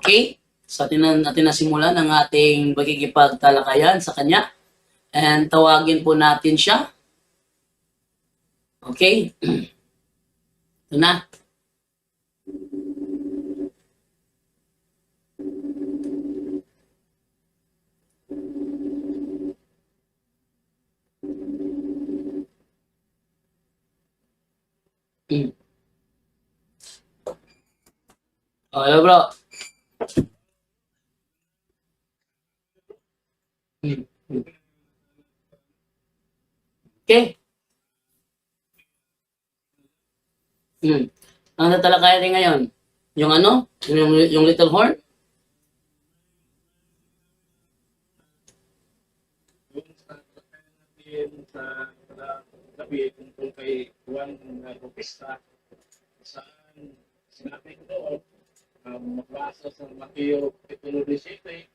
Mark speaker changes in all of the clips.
Speaker 1: Okay? So atin natin nasimulan ang ating pagkikipagtalakayan sa kanya. And tawagin po natin siya. Okay? Ito na. Okay, bro. Okay. Ang tatalakayan din ngayon, yung ano? Yung little horn?
Speaker 2: Sa gabi tungkol kay Juan Bautista, saan sinabi ko doon, magbasa sa Mateo Kapitulo 17,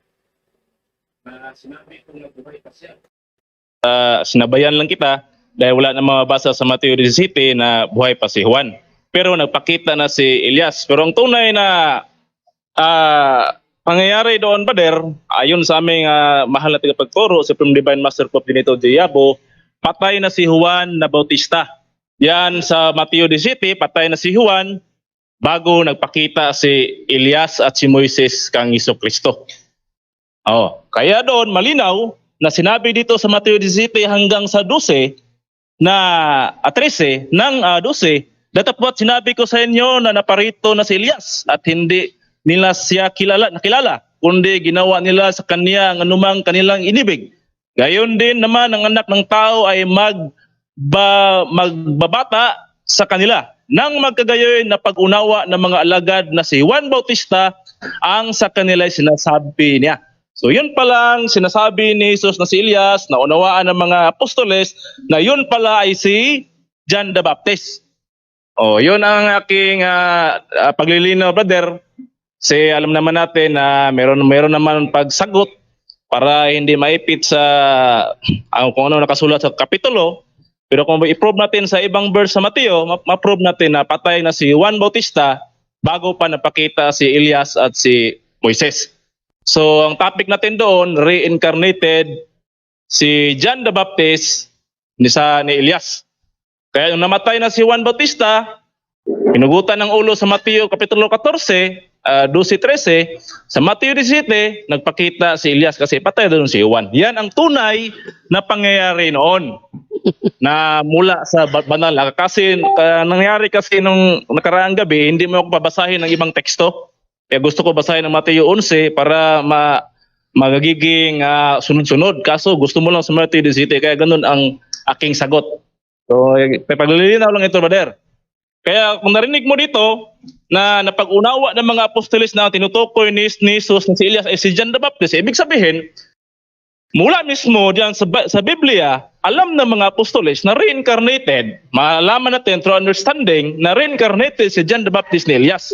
Speaker 2: na sinabi ko na buhay pa siya. Sinabayan lang kita dahil wala na mabasa sa Mateo 17 na buhay pa si Juan. Pero nagpakita na si Elias. Pero ang tunay na pangyayari doon, brother, ayon sa aming mahal na tagapagturo, Supreme Divine Master Pope Benito Diabo, patay na si Juan na Bautista. Yan sa Mateo 17, patay na si Juan bago nagpakita si Elias at si Moises kang Jesucristo. Kaya doon malinaw na sinabi dito sa Mateo 17 hanggang sa 12 na 13 ng 12, datapwat sinabi ko sa inyo na naparito na si Elias at hindi nila siya nakilala, kundi ginawa nila sa kanya ang anumang kanilang inibig. Gayon din naman ang anak ng tao ay magbabata sa kanila nang magkagayoy na pag-unawa ng mga alagad na si Juan Bautista ang sa kanila sinasabi niya. So yun palang sinasabi ni Jesus na si Elias, na unawaan ng mga apostoles, na yun pala ay si John the Baptist. Yun ang aking paglilinaw, brother. Kasi alam naman natin na meron naman pagsagot para hindi maipit sa kung ano nakasulat sa kapitulo. Pero kung i-prove natin sa ibang verse sa Mateo, ma-prove natin na patay na si Juan Bautista bago pa napakita si Elias at si Moises. So ang topic natin doon, reincarnated si John the Baptist ni Elias. Kaya nung namatay na si Juan Bautista, pinugutan ng ulo sa Mateo Kapitulo 14, 12-13, sa Mateo 17, nagpakita si Elias kasi patay doon si Juan. Yan ang tunay na pangyayari noon na mula sa banal. Kasi nangyari kasi nung nakaraang gabi, hindi mo ako babasahin ng ibang teksto. Kaya gusto ko basahin ng Mateo 11 para magiging sunod-sunod. Kaso gusto mo lang sa Mateo 17, kaya ganun ang aking sagot. So, paglilinaw lang ito, brother. Kaya kung narinig mo dito na napag-unawa ng mga apostoles na tinutukoy ni Jesus na si Elias ay si John the Baptist, ibig sabihin, mula mismo diyan sa Biblia, alam ng mga apostoles na reincarnated, malaman natin through understanding na reincarnated si John the Baptist ni Elias.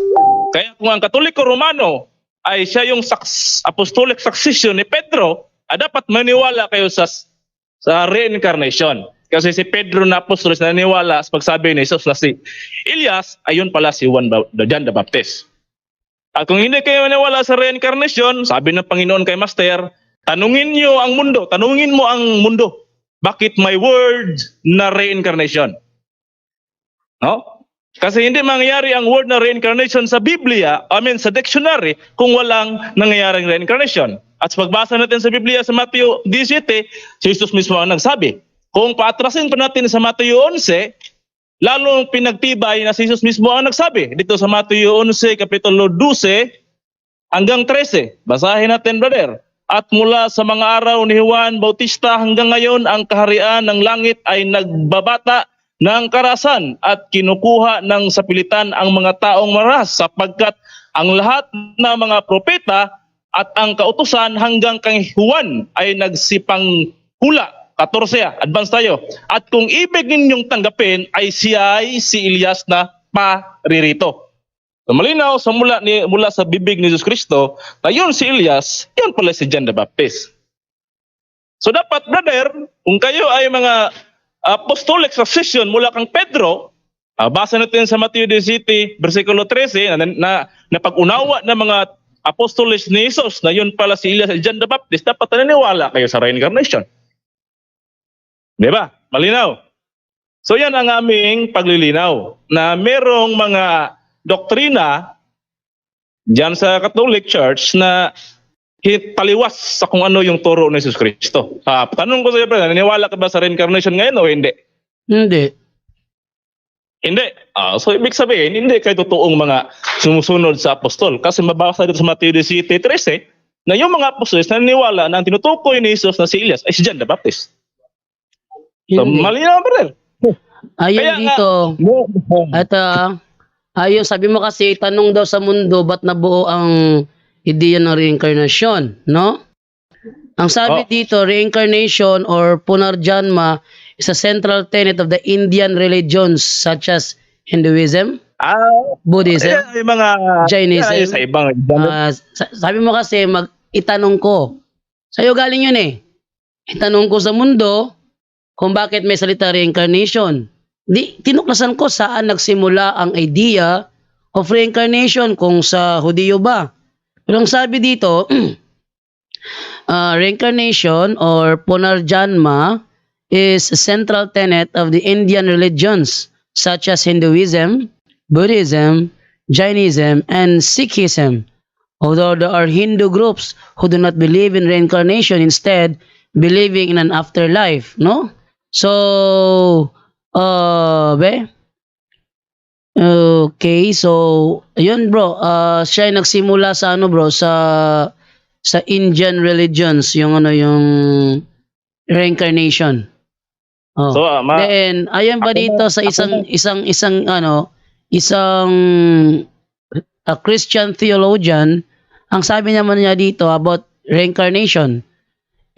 Speaker 2: Kaya kung ang Katoliko Romano ay siya yung apostolic succession ni Pedro, dapat maniwala kayo sa reincarnation. Kasi si Pedro na apostoles naniwala sa pagsabi ni Jesus na si Elias, ayun pala si John the Baptist. At kung hindi kayo maniwala sa reincarnation, sabi ng Panginoon kay Master, tanungin mo ang mundo. Bakit may word na reincarnation? No? Kasi hindi mangyayari ang word na reincarnation sa Biblia, sa dictionary, kung walang nangyayaring reincarnation. At sa pagbasa natin sa Biblia sa Mateo 17, si Jesus mismo ang nagsabi. Kung paatrasin pa natin sa Mateo 11, lalong pinagtibay na si Jesus mismo ang nagsabi. Dito sa Mateo 11, Kapitulo 12, hanggang 13. Basahin natin, brother. At mula sa mga araw ni Juan Bautista hanggang ngayon, ang kaharian ng langit ay nagbabata ng karasan at kinukuha ng sapilitan ang mga taong maras, sapagkat ang lahat ng mga propeta at ang kautusan hanggang kay Juan ay nagsipang hula. 14, advance tayo. At kung ibig ninyong tanggapin ay siya ay si Elias na paririto. So malinaw mula sa bibig ni Jesus Cristo na yun si Elias, yun pala si John the Baptist. So dapat, brother, kung kayo ay mga apostolic succession mula kang Pedro, basa natin sa Mateo 17, versikulo 13, na pag-unawa ng mga apostoles ni Jesus na yun pala si Elias at John the Baptist, dapat naniniwala kayo sa reincarnation. Di ba? Malinaw. So yan ang aming paglilinaw na merong mga doktrina diyan sa Catholic Church na taliwas sa kung ano yung turo ni Jesus Cristo. Tanong ko sa iyo, naniniwala ka ba sa reincarnation ngayon o hindi?
Speaker 1: Hindi.
Speaker 2: Hindi. So ibig sabihin, hindi kayo totoong mga sumusunod sa apostol. Kasi mabasa dito sa Mateo 17:13 na yung mga apostoles naniniwala na ang tinutukoy ni Jesus na si Elias ay si John the Baptist. So
Speaker 1: Hindi.
Speaker 2: malinaw pa rin.
Speaker 1: Ayun
Speaker 2: Kaya nga-
Speaker 1: dito. At ayun, sabi mo kasi, tanong daw sa mundo, ba't nabuo ang ideya ng reincarnation, no? Ang sabi dito, reincarnation or punarjanma is a central tenet of the Indian religions such as Hinduism, Buddhism,
Speaker 2: Yung mga
Speaker 1: Jainism.
Speaker 2: yan, sa ibang
Speaker 1: Sabi mo kasi, itanong ko. Sa'yo galing yun eh. Itanong ko sa mundo kung bakit may salita reincarnation. Tinuklasan ko saan nagsimula ang idea of reincarnation, kung sa Hudiyo ba. Pero ang sabi dito, reincarnation or punarjanma is a central tenet of the Indian religions such as Hinduism, Buddhism, Jainism, and Sikhism. Although there are Hindu groups who do not believe in reincarnation, instead believing in an afterlife, no? So, okay, so ayun bro, siya ay nagsimula sa ano bro, sa Indian religions, yung reincarnation. Oh.
Speaker 2: So,
Speaker 1: Then ayan ba dito sa isang Christian theologian, ang sabi naman niya dito about reincarnation,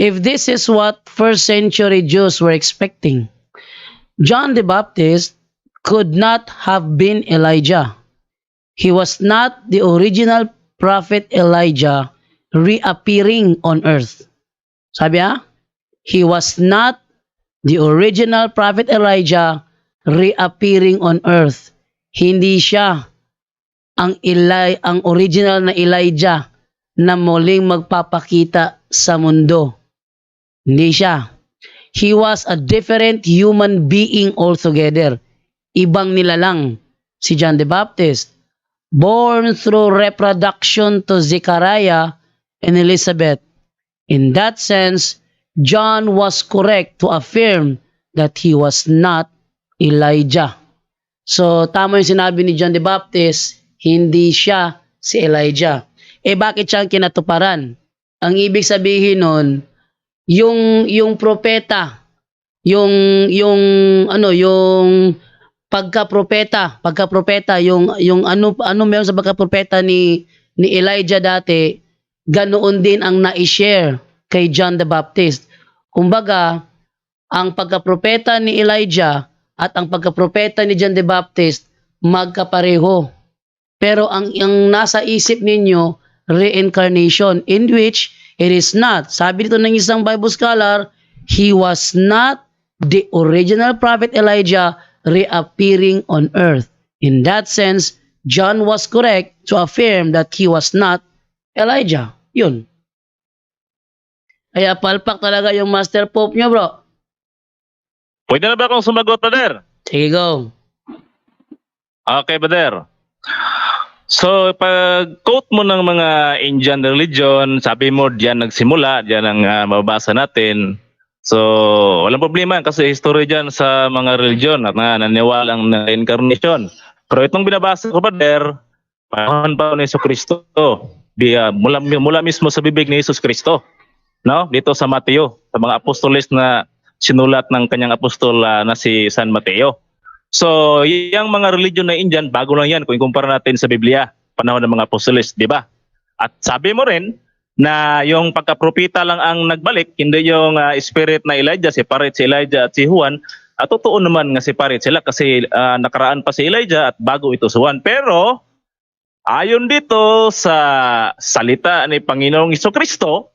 Speaker 1: if this is what first century Jews were expecting, John the Baptist could not have been Elijah. He was not the original prophet Elijah reappearing on earth. Sabi he was not the original prophet Elijah reappearing on earth. Hindi siya ang original na Elijah na muling magpapakita sa mundo. Hindi siya. He was a different human being altogether. Ibang nilalang si John the Baptist. Born through reproduction to Zechariah and Elizabeth. In that sense, John was correct to affirm that he was not Elijah. So, tama yung sinabi ni John the Baptist, hindi siya si Elijah. Bakit siya ang kinatuparan? Ang ibig sabihin nun, yung propeta, yung pagka-propeta, yung ano meron sa pagka-propeta ni Elijah dati, ganoon din ang na-share kay John the Baptist. Kumbaga, ang pagka-propeta ni Elijah at ang pagka-propeta ni John the Baptist magkapareho. Pero ang nasa isip ninyo, reincarnation, in which it is not. Sabi dito ng isang Bible scholar, he was not the original prophet Elijah reappearing on earth. In that sense, John was correct to affirm that he was not Elijah. Yun. Kaya palpak talaga yung Master Pope nyo, bro.
Speaker 2: pwede na ba akong sumagot, brother?
Speaker 1: Sige, go.
Speaker 2: Okay, brother. So, pag-quote mo ng mga Indian religion, sabi mo diyan nagsimula, diyan ang mababasa natin. So, walang problema kasi history diyan sa mga religion at naniniwalang na reincarnation. Pero itong binabasa ko, brother, panahon pa ni Jesucristo. Mula mismo sa bibig ni Jesus Cristo. No? Dito sa Mateo, sa mga apostoles na sinulat ng kanyang apostol na si San Mateo. So, yung mga religion na Indian, bago lang yan kung ikumpara natin sa Biblia, panahon ng mga apostoles, di ba? At sabi mo rin na yung pagkapropeta lang ang nagbalik, hindi yung spirit na Elijah, separate si Elijah at si Juan. At totoo naman nga separate sila kasi nakaraan pa si Elijah at bago ito si Juan. Pero, ayon dito sa salita ni Panginoong Jesucristo,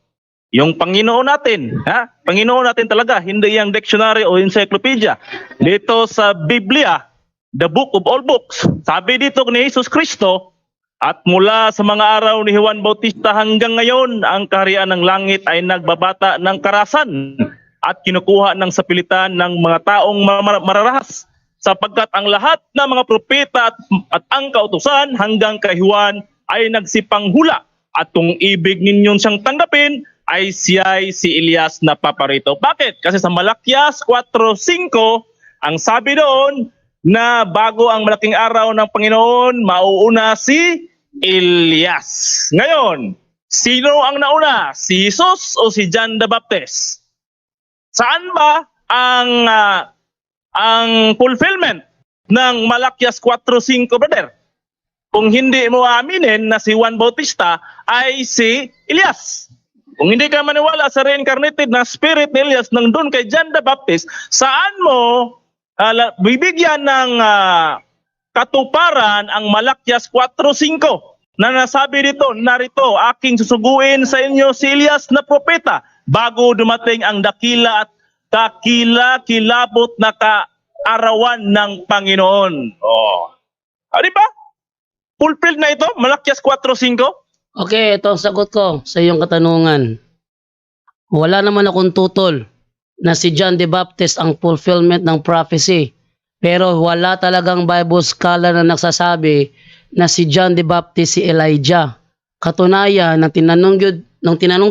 Speaker 2: yung Panginoon natin, Panginoon natin talaga, hindi yung dictionary o encyclopedia. Dito sa Biblia, the book of all books, sabi dito ni Jesus Cristo, At mula sa mga araw ni Juan Bautista hanggang ngayon, ang kaharian ng langit ay nagbabata ng karasan at kinukuha ng sapilitan ng mga taong mararahas, sapagkat ang lahat ng mga propeta at ang kautusan hanggang kay Juan ay nagsipanghula, at kung ibig ninyong siyang tanggapin ay siya'y si Elias na paparito. Bakit? Kasi sa Malakias 4:5, ang sabi doon na bago ang malaking araw ng Panginoon, mauuna si Elias. Ngayon, sino ang nauna? Si Jesus o si John the Baptist? Saan ba ang fulfillment ng Malakias 4:5, brother? Kung hindi mo aminin na si Juan Bautista ay si Elias. Kung hindi ka maniwala sa reincarnated na spirit ni Elias nang doon kay John the Baptist, saan mo bibigyan ng katuparan ang Malakias 4:5 na nasabi dito, narito, aking susuguin sa inyo si Elias na propeta bago dumating ang dakila at kakilabot na kaarawan ng Panginoon. Di ba? Fulfilled na ito, Malakias 4:5.
Speaker 1: Okay, ito ang sagot ko sa iyong katanungan. Wala naman akong tutol na si John the Baptist ang fulfillment ng prophecy. Pero wala talagang Bible scholar na nagsasabi na si John the Baptist si Elijah. Katunayan, nang tinanong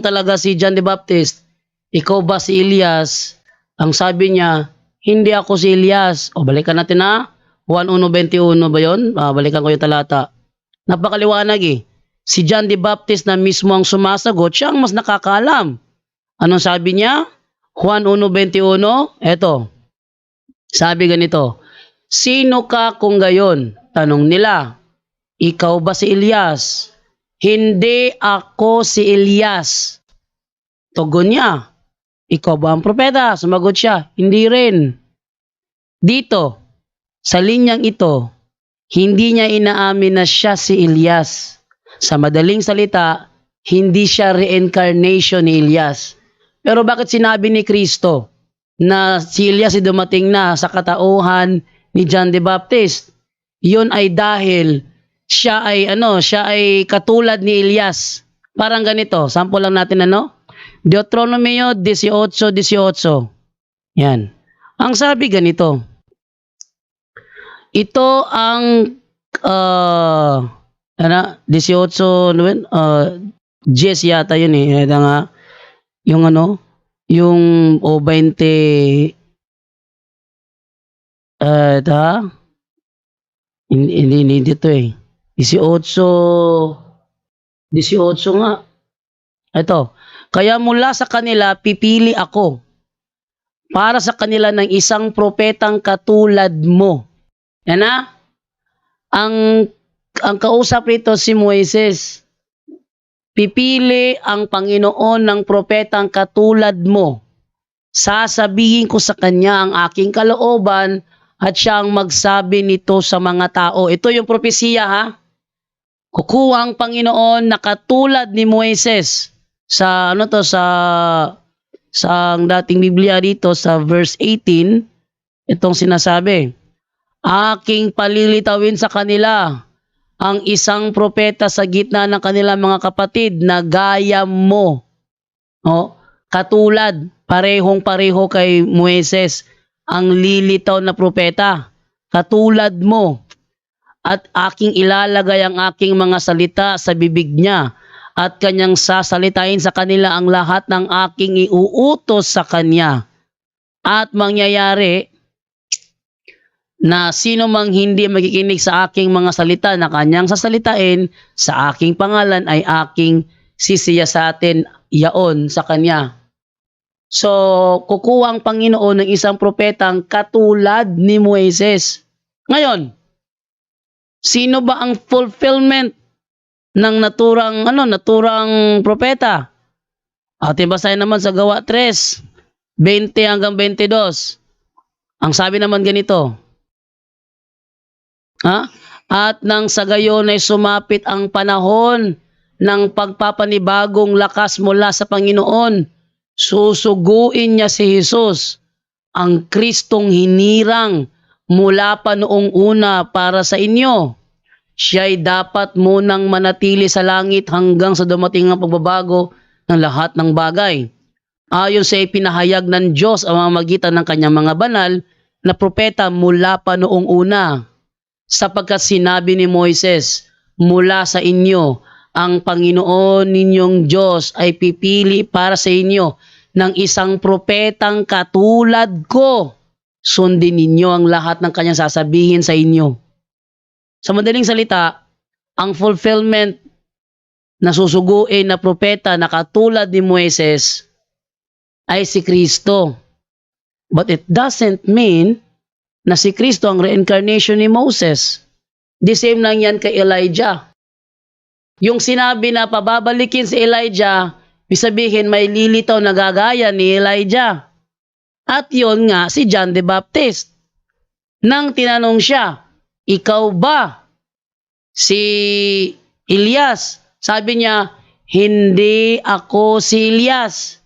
Speaker 1: talaga si John the Baptist, ikaw ba si Elias? Ang sabi niya, hindi ako si Elias. O balikan natin na, 1:1-21 ba yun? Balikan ko yung talata. Napakaliwanag eh. Si John the Baptist na mismo ang sumasagot, siya ang mas nakakaalam. Anong sabi niya? 1:21, eto. Sabi ganito, sino ka kung gayon? Tanong nila, ikaw ba si Elias? Hindi ako si Elias. Tugon niya, ikaw ba ang propeta? Sumagot siya, hindi rin. Dito, sa linyang ito, hindi niya inaamin na siya si Elias. Sa madaling salita, hindi siya reincarnation ni Elias. Pero bakit sinabi ni Kristo na si Elias ay dumating na sa katauhan ni John the Baptist? Yun ay dahil siya ay katulad ni Elias. Parang ganito, sample lang natin Deuteronomio 18:18. Yan. Ang sabi ganito, ito ang 18, 10 yata yun eh. Ito nga, yung yung 20, hindi dito eh. 18 nga. Ito, kaya mula sa kanila pipili ako para sa kanila ng isang propetang katulad mo. Yan na. Ang kausap rito si Moises. Pipili ang Panginoon ng propetang katulad mo. Sasabihin ko sa kanya ang aking kalooban at siya ang magsabi nito sa mga tao. Ito yung propesiya ha. Kukuha ang Panginoon na katulad ni Moises. Sa sa dating Biblia dito sa verse 18, itong sinasabi, aking palilitawin sa kanila ang isang propeta sa gitna ng kanilang mga kapatid na gaya mo. Katulad, parehong-pareho kay Moises, ang lilitaw na propeta. Katulad mo. At aking ilalagay ang aking mga salita sa bibig niya at kanyang sasalitain sa kanila ang lahat ng aking iuutos sa kanya. At mangyayari na sino mang hindi makikinig sa aking mga salita na kanyang sasalitain sa aking pangalan ay aking sisiyasatin yaon sa kanya. So, kukuha ang Panginoon ng isang propetang katulad ni Moises. Ngayon, sino ba ang fulfillment ng naturang propeta? Ating basahin naman sa Gawa 3:20-22. Ang sabi naman ganito, at nang sa gayon ay sumapit ang panahon ng pagpapanibagong lakas mula sa Panginoon, susuguin niya si Jesus, ang Kristong hinirang mula pa noong una para sa inyo. siya'y dapat munang manatili sa langit hanggang sa dumating ang pagbabago ng lahat ng bagay. Ayon sa ipinahayag ng Diyos ang mamamagitan ng kanyang mga banal na propeta mula pa noong una. Sapagkat sinabi ni Moises, mula sa inyo, ang Panginoon ninyong Diyos ay pipili para sa inyo ng isang propetang katulad ko. Sundin ninyo ang lahat ng kanyang sasabihin sa inyo. Sa madaling salita, ang fulfillment na susuguin na propeta na katulad ni Moises ay si Kristo. But it doesn't mean na si Kristo ang reincarnation ni Moses. The same lang yan kay Elijah. Yung sinabi na pababalikin si Elijah, sabihin may lilitaw na gagaya ni Elijah. At yon nga si John the Baptist. Nang tinanong siya, ikaw ba si Elias? Sabi niya, hindi ako si Elias.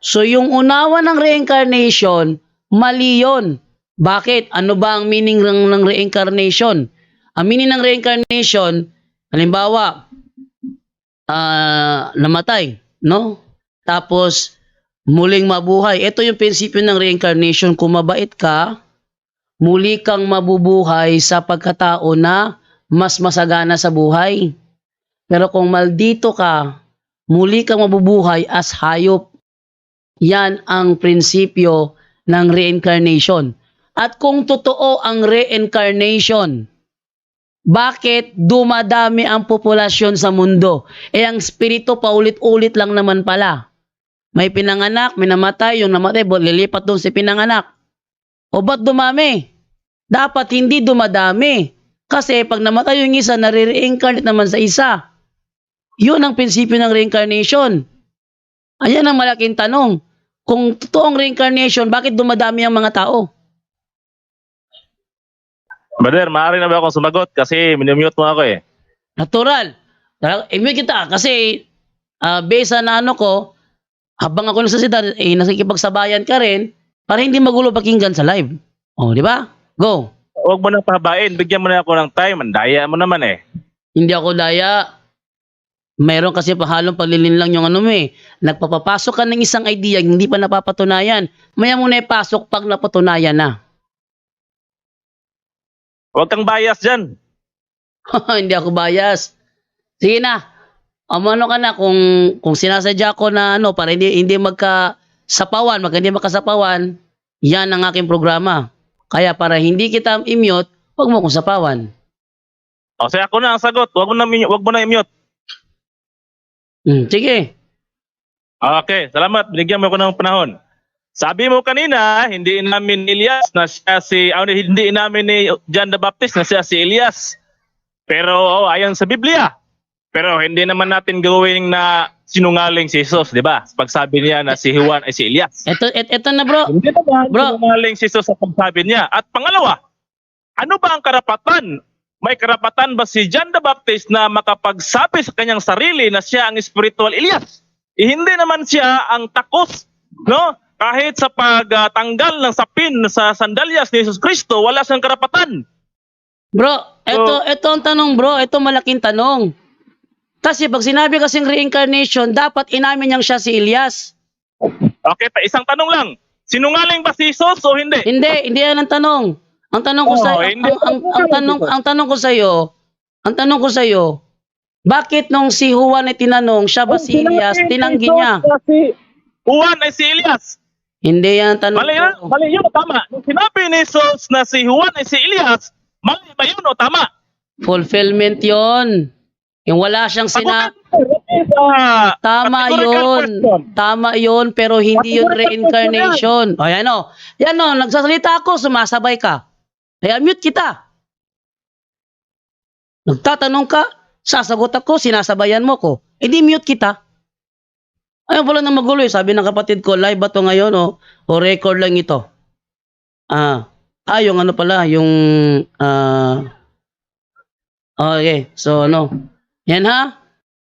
Speaker 1: So yung unawa ng reincarnation, mali yun. Bakit? Ano ba ang meaning ng reincarnation? Ang meaning ng reincarnation, halimbawa, namatay, no? Tapos, muling mabuhay. Ito yung prinsipyo ng reincarnation. Kung mabait ka, muli kang mabubuhay sa pagkatao na mas masagana sa buhay. Pero kung maldito ka, muli kang mabubuhay as hayop. Yan ang prinsipyo ng reincarnation. At kung totoo ang reincarnation, bakit dumadami ang populasyon sa mundo? Ang spirito paulit-ulit lang naman pala. May pinanganak, may namatay, yung namatay, lilipat doon si pinanganak. O ba't dumami? Dapat hindi dumadami. Kasi pag namatay yung isa, nare-reincarnate naman sa isa. Yun ang prinsipyo ng reincarnation. Ayan ang malaking tanong. Kung totoong reincarnation, bakit dumadami ang mga tao?
Speaker 2: Brother, maaari na ba akong sumagot kasi minumute mo ako eh.
Speaker 1: Natural. I-mute kita kasi based sa ano ko, habang ako nagsasalita, nakikipagsabayan ka rin para hindi magulo pakinggan sa live. O, di ba? Go.
Speaker 2: Huwag mo nang pahabain, bigyan mo na ako ng time, andaya mo naman eh.
Speaker 1: Hindi ako daya. Mayroon kasi pahalong paglilin lang yung ano mo eh. Nagpapapasok ka ng isang idea, hindi pa napapatunayan. Maya mo na ipasok pag napatunayan na.
Speaker 2: Huwag kang bias dyan.
Speaker 1: Hindi ako bias. Sige na. Ano ka na kung sinasadya ko na ano para hindi magkasapawan, hindi magkasapawan, yan ang aking programa. Kaya para hindi kita i-mute, huwag mo kong sapawan.
Speaker 2: O sige, ako na ang sagot. Huwag mo na i-mute.
Speaker 1: Sige.
Speaker 2: Okay, salamat. Binigyan mo ako ng panahon. Sabi mo kanina, hindi namin Elias na siya hindi namin ni John the Baptist na siya si Elias. Pero ayon sa Biblia. Pero hindi naman natin gawing na sinungaling si Jesus, di ba? Pagsabi niya na si Juan ay si Elias.
Speaker 1: Ito na bro.
Speaker 2: Hindi naman
Speaker 1: Bro.
Speaker 2: sinungaling si Jesus sa pagsabi niya. At pangalawa, ano ba ang karapatan? May karapatan ba si John the Baptist na makapagsabi sa kanyang sarili na siya ang spiritual Elias? Hindi naman siya ang takos, no? Kahit sa pagtanggal ng sapin sa sandalyas ni Jesus Kristo, wala siyang karapatan.
Speaker 1: Bro, ito ang tanong bro. Ito malaking tanong. Kasi pag sinabi kasing reincarnation, dapat inamin niyang siya si Elias.
Speaker 2: Okay, isang tanong lang. Sinungaling ba si Jesus o hindi?
Speaker 1: Hindi yan ang tanong. Ang tanong ko sa ang tanong ko sa iyo, bakit nung si Juan ay tinanong, siya ba si Elias, tinanggi niya?
Speaker 2: Juan ay si Elias.
Speaker 1: Hindi yan ang tanong ko.
Speaker 2: Mali yun, tama. Nung sinabi ni Jesus na si Juan ay si Elias, mali ba yun o tama?
Speaker 1: Fulfillment yon. Yung wala siyang Tama yun. Tama yun, pero hindi yun reincarnation. O, yan o. Yan o, nagsasalita ako, sumasabay ka. Kaya mute kita. Nagtatanong ka, sasagot ako, sinasabayan mo ko. E di mute kita. Ayun pala na magulo eh. Sabi ng kapatid ko, live ba to ngayon o record lang ito? Yung ano pala, yung okay, so ano. Yan ha.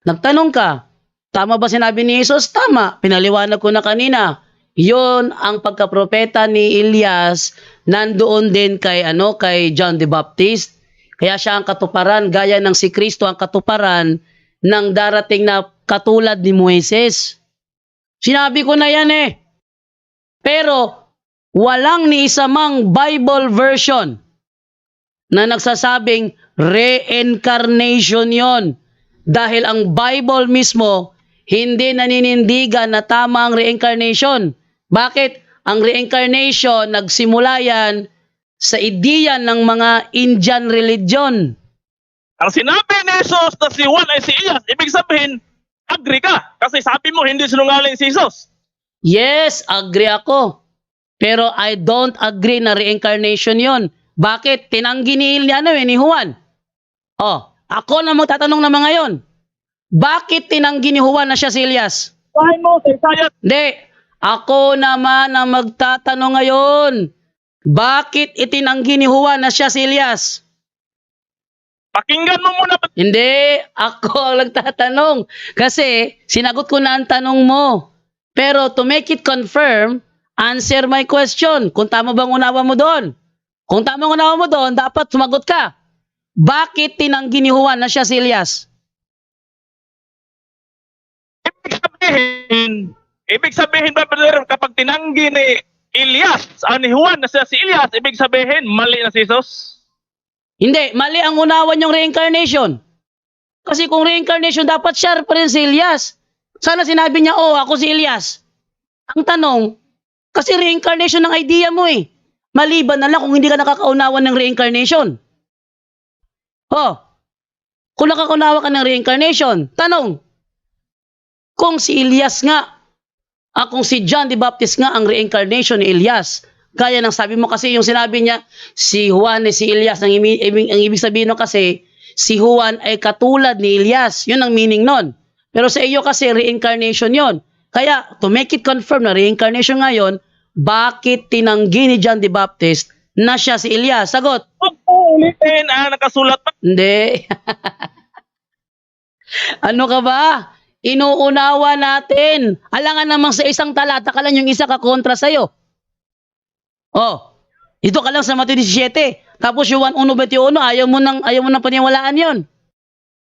Speaker 1: Nagtanong ka, tama ba sinabi ni Jesus? Tama. Pinaliwanag ko na kanina. Yon ang pagkapropeta ni Elias nandoon din kay John the Baptist. Kaya siya ang katuparan, gaya ng si Kristo ang katuparan ng darating na katulad ni Moises. Sinabi ko na yan eh. Pero walang ni isa mang Bible version na nagsasabing reincarnation yon. Dahil ang Bible mismo hindi naninindigan na tama ang reincarnation. Bakit? Ang reincarnation nagsimula yan sa ideya ng mga Indian religion.
Speaker 2: Ang sinabi ni Jesus na si Juan ay si Elias, ibig sabihin, agree ka. Kasi sabi mo, hindi sinungaling si Jesus.
Speaker 1: Yes, agree ako. Pero I don't agree na reincarnation yon. Bakit? Tinanggi ni Juan. Oh, ako na magtatanong naman ngayon. Bakit tinanggi ni Juan na siya si Elias?
Speaker 2: Bahay mo sa Isaiah.
Speaker 1: Hindi. Ako naman ang magtatanong ngayon. Bakit itinanggi ni Juan na siya si Elias?
Speaker 2: Pakinggan mo muna.
Speaker 1: Hindi. Ako ang nagtatanong. Kasi sinagot ko na ang tanong mo. Pero to make it confirm, answer my question. Kung tama bang unawa mo doon? Kung tama ang unawa mo doon, dapat sumagot ka. Bakit tinanggi ni Juan na siya si Elias?
Speaker 2: Ibig sabihin ba, brother, kapag tinanggi ni Elias, ni Juan na siya si Elias, ibig sabihin, mali na si Jesus?
Speaker 1: Hindi, mali ang unawan yung reincarnation. Kasi kung reincarnation, dapat siya pa rin si Elias. Sana sinabi niya, oh, ako si Elias. Ang tanong, kasi reincarnation ng idea mo eh. Maliban na lang kung hindi ka nakakaunawan ng reincarnation. Oh, kung nakakaunawa ka ng reincarnation, tanong, kung si Elias nga, kung si John the Baptist nga ang reincarnation ni Elias, kaya nang sabi mo kasi yung sinabi niya, si Juan si Elias, ang ibig sabihin no kasi, si Juan ay katulad ni Elias. Yun ang meaning nun. Pero sa iyo kasi, reincarnation yon. Kaya, to make it confirm na reincarnation ngayon, bakit tinanggi ni John the Baptist na siya si Elias? Sagot.
Speaker 2: Ulitin, nakasulat pa.
Speaker 1: Hindi. Ano ka ba? Inuunawa natin. Alangan namang sa isang talata ka lang yung isa ka kontra sa'yo. Oh, ito ka lang sa Mateo 17. Tapos yung 1:21, ayaw mo nang paniwalaan yon.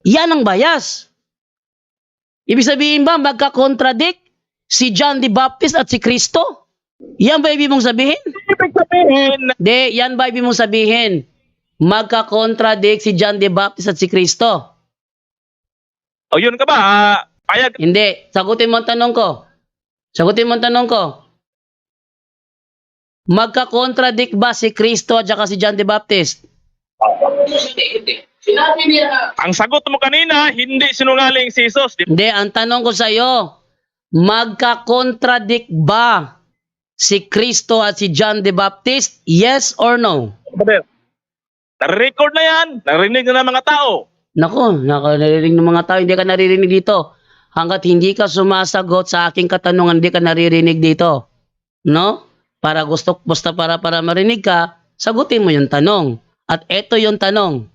Speaker 1: Yan ang bias. Ibig sabihin ba, magka-contradict si John the Baptist at si Kristo? Yan ba ibig mong sabihin?
Speaker 2: Ibig sabihin,
Speaker 1: Hindi, yan ba ibig mong sabihin? Magka-contradict si John the Baptist at si Kristo?
Speaker 2: o yun ka ba? Payag.
Speaker 1: Hindi. Sagutin mo ang tanong ko. Sagutin mo ang tanong ko. Magka-contradict ba si Kristo at saka si John the Baptist? Hindi. Sinabi niya.
Speaker 2: Ang sagot mo kanina, hindi sinungaling si Jesus.
Speaker 1: Hindi, ang tanong ko sa iyo, magka-contradict ba si Kristo at si John the Baptist? Yes or no?
Speaker 2: Brother, nare-record na yan. Narinig na ng mga tao.
Speaker 1: Naku, naririnig ng mga tao, hindi ka naririnig dito. Hanggat hindi ka sumasagot sa aking katanungan, hindi ka naririnig dito. No? Basta para marinig ka, sagutin mo yung tanong. At eto yung tanong.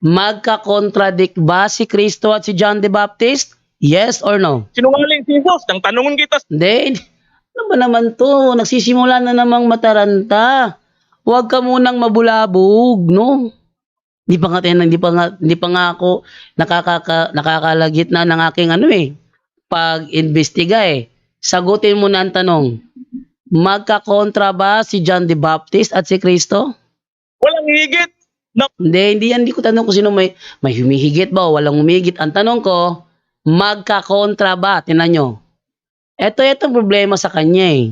Speaker 1: Magka-contradict ba si Kristo at si John the Baptist? Yes or no?
Speaker 2: Sinungaling si Jesus. Nang tanungin kita.
Speaker 1: Hindi. Ano ba naman to? Nagsisimula na namang mataranta. Huwag ka munang mabulabog, no? Hindi pa nga ako nakakalagit na ng aking pag-imbestiga eh. Sagutin mo na ang tanong. Magkakontra ba si John the Baptist at si Kristo?
Speaker 2: Walang higit.
Speaker 1: Hindi ko tanong kung sino may humihigit ba o walang humihigit. Ang tanong ko, magkakontra ba? Tingnan nyo. Ito problema sa kanya eh.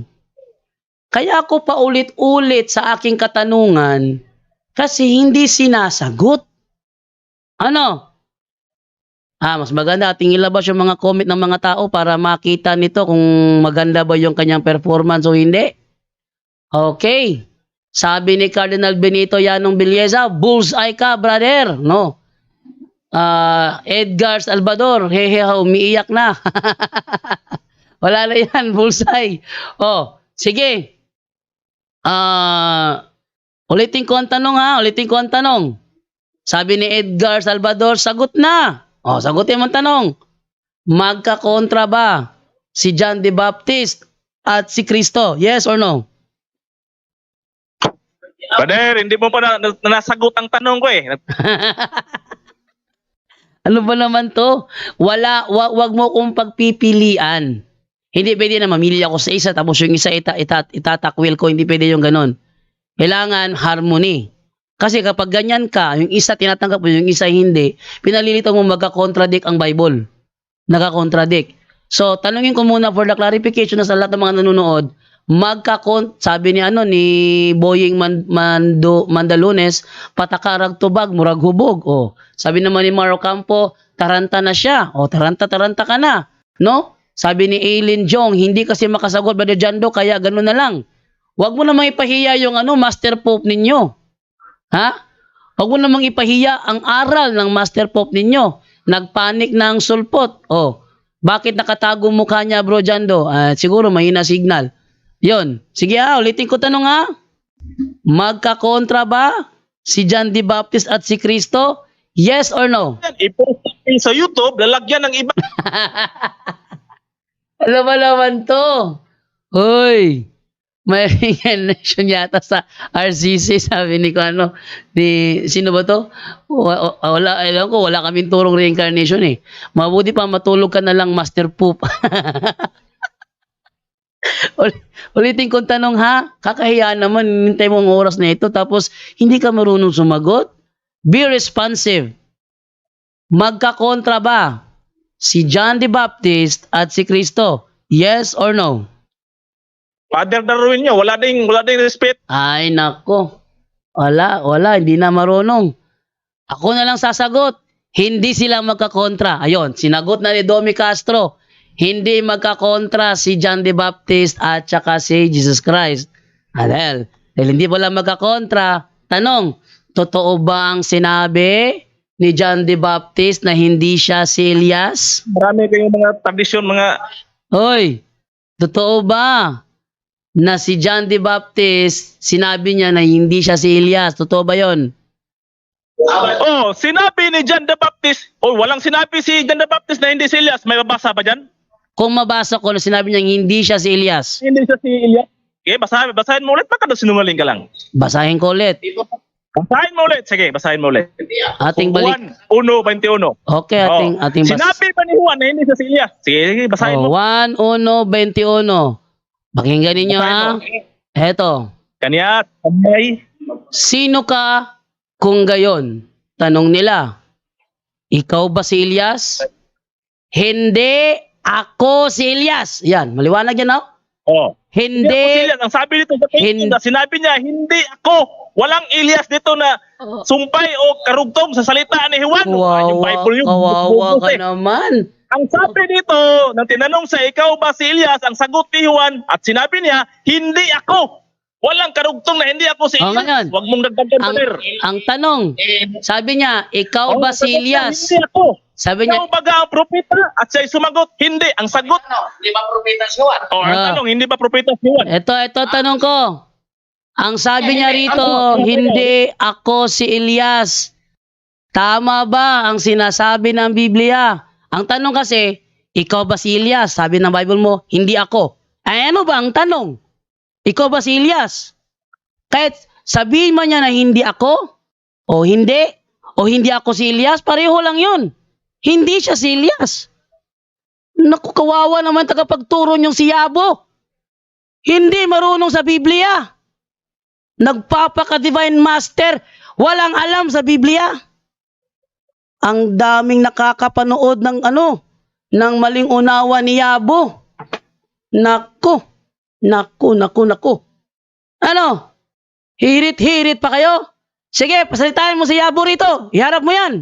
Speaker 1: Kaya ako paulit-ulit sa aking katanungan kasi hindi sinasagot. Ano? Mas maganda ating ilabas yung mga comment ng mga tao para makita nito kung maganda ba yung kanyang performance o hindi. Okay. Sabi ni Cardinal Benito Yanong Villeza, bullseye ka, brother. No. Edgar Salvador, umiiyak na. Wala na yan, bullseye. Oh, sige. Ulitin ko ang tanong. Sabi ni Edgar Salvador, sagot na. Oh, sagutin mo ang tanong. Magkakontra ba si John the Baptist at si Kristo? Yes or no?
Speaker 2: Brother, hindi mo pa nasagot ang tanong ko eh.
Speaker 1: Ano ba naman to? Wag mo kong pagpipilian. Hindi pwede na mamili ako sa isa tapos yung isa itatakwil ko. Hindi pwede yung ganun. Kailangan harmony. Kasi kapag ganyan ka, yung isa tinatanggap mo, yung isa hindi, pinalilito mo magka-contradict ang Bible. Naka-contradict. So, tanungin ko muna for the clarification na sa lahat ng mga nanonood, sabi ni Boying Mandalunes, patakarag tubag, murag hubog. Oh, sabi naman ni Maro Campo, taranta na siya. Oh, taranta ka na. No? Sabi ni Aileen Jong, hindi kasi makasagot Brother Jando, kaya gano'n na lang. Huwag mo namang ipahiya yung Master Pope ninyo. Ha? Huwag mo namang ipahiya ang aral ng Master Pope ninyo. Nagpanik na ang sulpot. Oh, bakit nakatago mukha niya, Bro Jando? Siguro mahina signal. Yon. Sige ulitin ko tanong ha. Magkakontra ba si John the Baptist at si Kristo? Yes or no?
Speaker 2: I-post sa YouTube, lalagyan ng iba.
Speaker 1: Alam mo naman to. Hoy. May reincarnation yata sa RCC, sabi ni sino ba to? Alam ko, wala kaming turong reincarnation eh. Mabuti pa matulog ka na lang, Master Poop. Ulitin kong tanong ha, kakahiya naman, hintay mo ang oras na ito, tapos hindi ka marunong sumagot? Be responsive. Magkakontra ba si John the Baptist at si Kristo? Yes or no?
Speaker 2: Father Darwin niya, wala ding respect.
Speaker 1: Ay, nako. Wala, hindi na marunong. Ako na lang sasagot. Hindi sila magkakontra. Ayun, sinagot na ni Domi Castro. Hindi magkakontra si John the Baptist at saka si Jesus Christ. Dahil hindi pala magkakontra. Tanong, totoo ba ang sinabi ni John the Baptist na hindi siya si Elias?
Speaker 2: Marami kayong mga tradisyon, mga...
Speaker 1: Hoy, totoo ba na si John the Baptist, sinabi niya na hindi siya si Elias? Totoo ba yon?
Speaker 2: Oh, sinabi ni John the Baptist. Oh, walang sinabi si John the Baptist na hindi si Elias. May babasa ba dyan?
Speaker 1: Kung mabasa ko na sinabi niya hindi siya si Elias.
Speaker 2: Hindi siya si Elias. Okay, basahin mo ulit. Baka sinungaling ka lang.
Speaker 1: Basahin ko ulit.
Speaker 2: Basahin mo ulit. Sige, basahin mo ulit.
Speaker 1: Ating balik.
Speaker 2: 1:21.
Speaker 1: Okay, ating
Speaker 2: sinabi pa ni Juan na hindi siya si Elias. Sige, basahin mo.
Speaker 1: 1:21. Pakinggan ninyo ha. Eto.
Speaker 2: Kanya.
Speaker 1: Sino ka kung gayon? Tanong nila. Ikaw ba si Elias? Hindi ako si Elias. Yan, maliwanag yan no?
Speaker 2: Oh.
Speaker 1: Hindi.
Speaker 2: Ako si Elias. Ang sabi dito sa sinabi niya, hindi ako. Walang Elias dito na sumpay o karugtong sa salita ni Juan. Yung Bible yun.
Speaker 1: Kawawa ka naman.
Speaker 2: Ang sabi dito, nang tinanong sa ikaw ba si Elias, ang sagot ni Juan, at sinabi niya, hindi ako. Walang karugtong na hindi ako si Elias. Huwag mong dagdagan, brother.
Speaker 1: Ang tanong, sabi niya, ikaw ba si Elias?
Speaker 2: Hindi ako.
Speaker 1: Sabi niya,
Speaker 2: ikaw ba ang propeta? At siya'y sumagot, hindi. Ang sagot,
Speaker 3: Hindi ba propeta si Juan?
Speaker 2: ang tanong, hindi ba propeta si Juan?
Speaker 1: Ito tanong ko. Ang sabi niya rito, hindi ako si Elias. Tama ba ang sinasabi ng Biblia? Ang tanong kasi, ikaw ba si Elias? Sabi ng Bible mo, hindi ako. Ay ano ba ang tanong? Ikaw ba si Elias? Kahit sabihin mo niya na hindi ako, o hindi ako si Elias, pareho lang yun. Hindi siya si Elias. Naku, kawawa naman tagapagturo niyong si Yabo. Hindi marunong sa Biblia. Nagpapaka-divine master, walang alam sa Biblia. Ang daming nakakapanood ng ng maling unawa ni Yabo. Naku. Ano? Hirit-hirit pa kayo? Sige, pasalitain mo si Yabo rito. Iharap mo yan.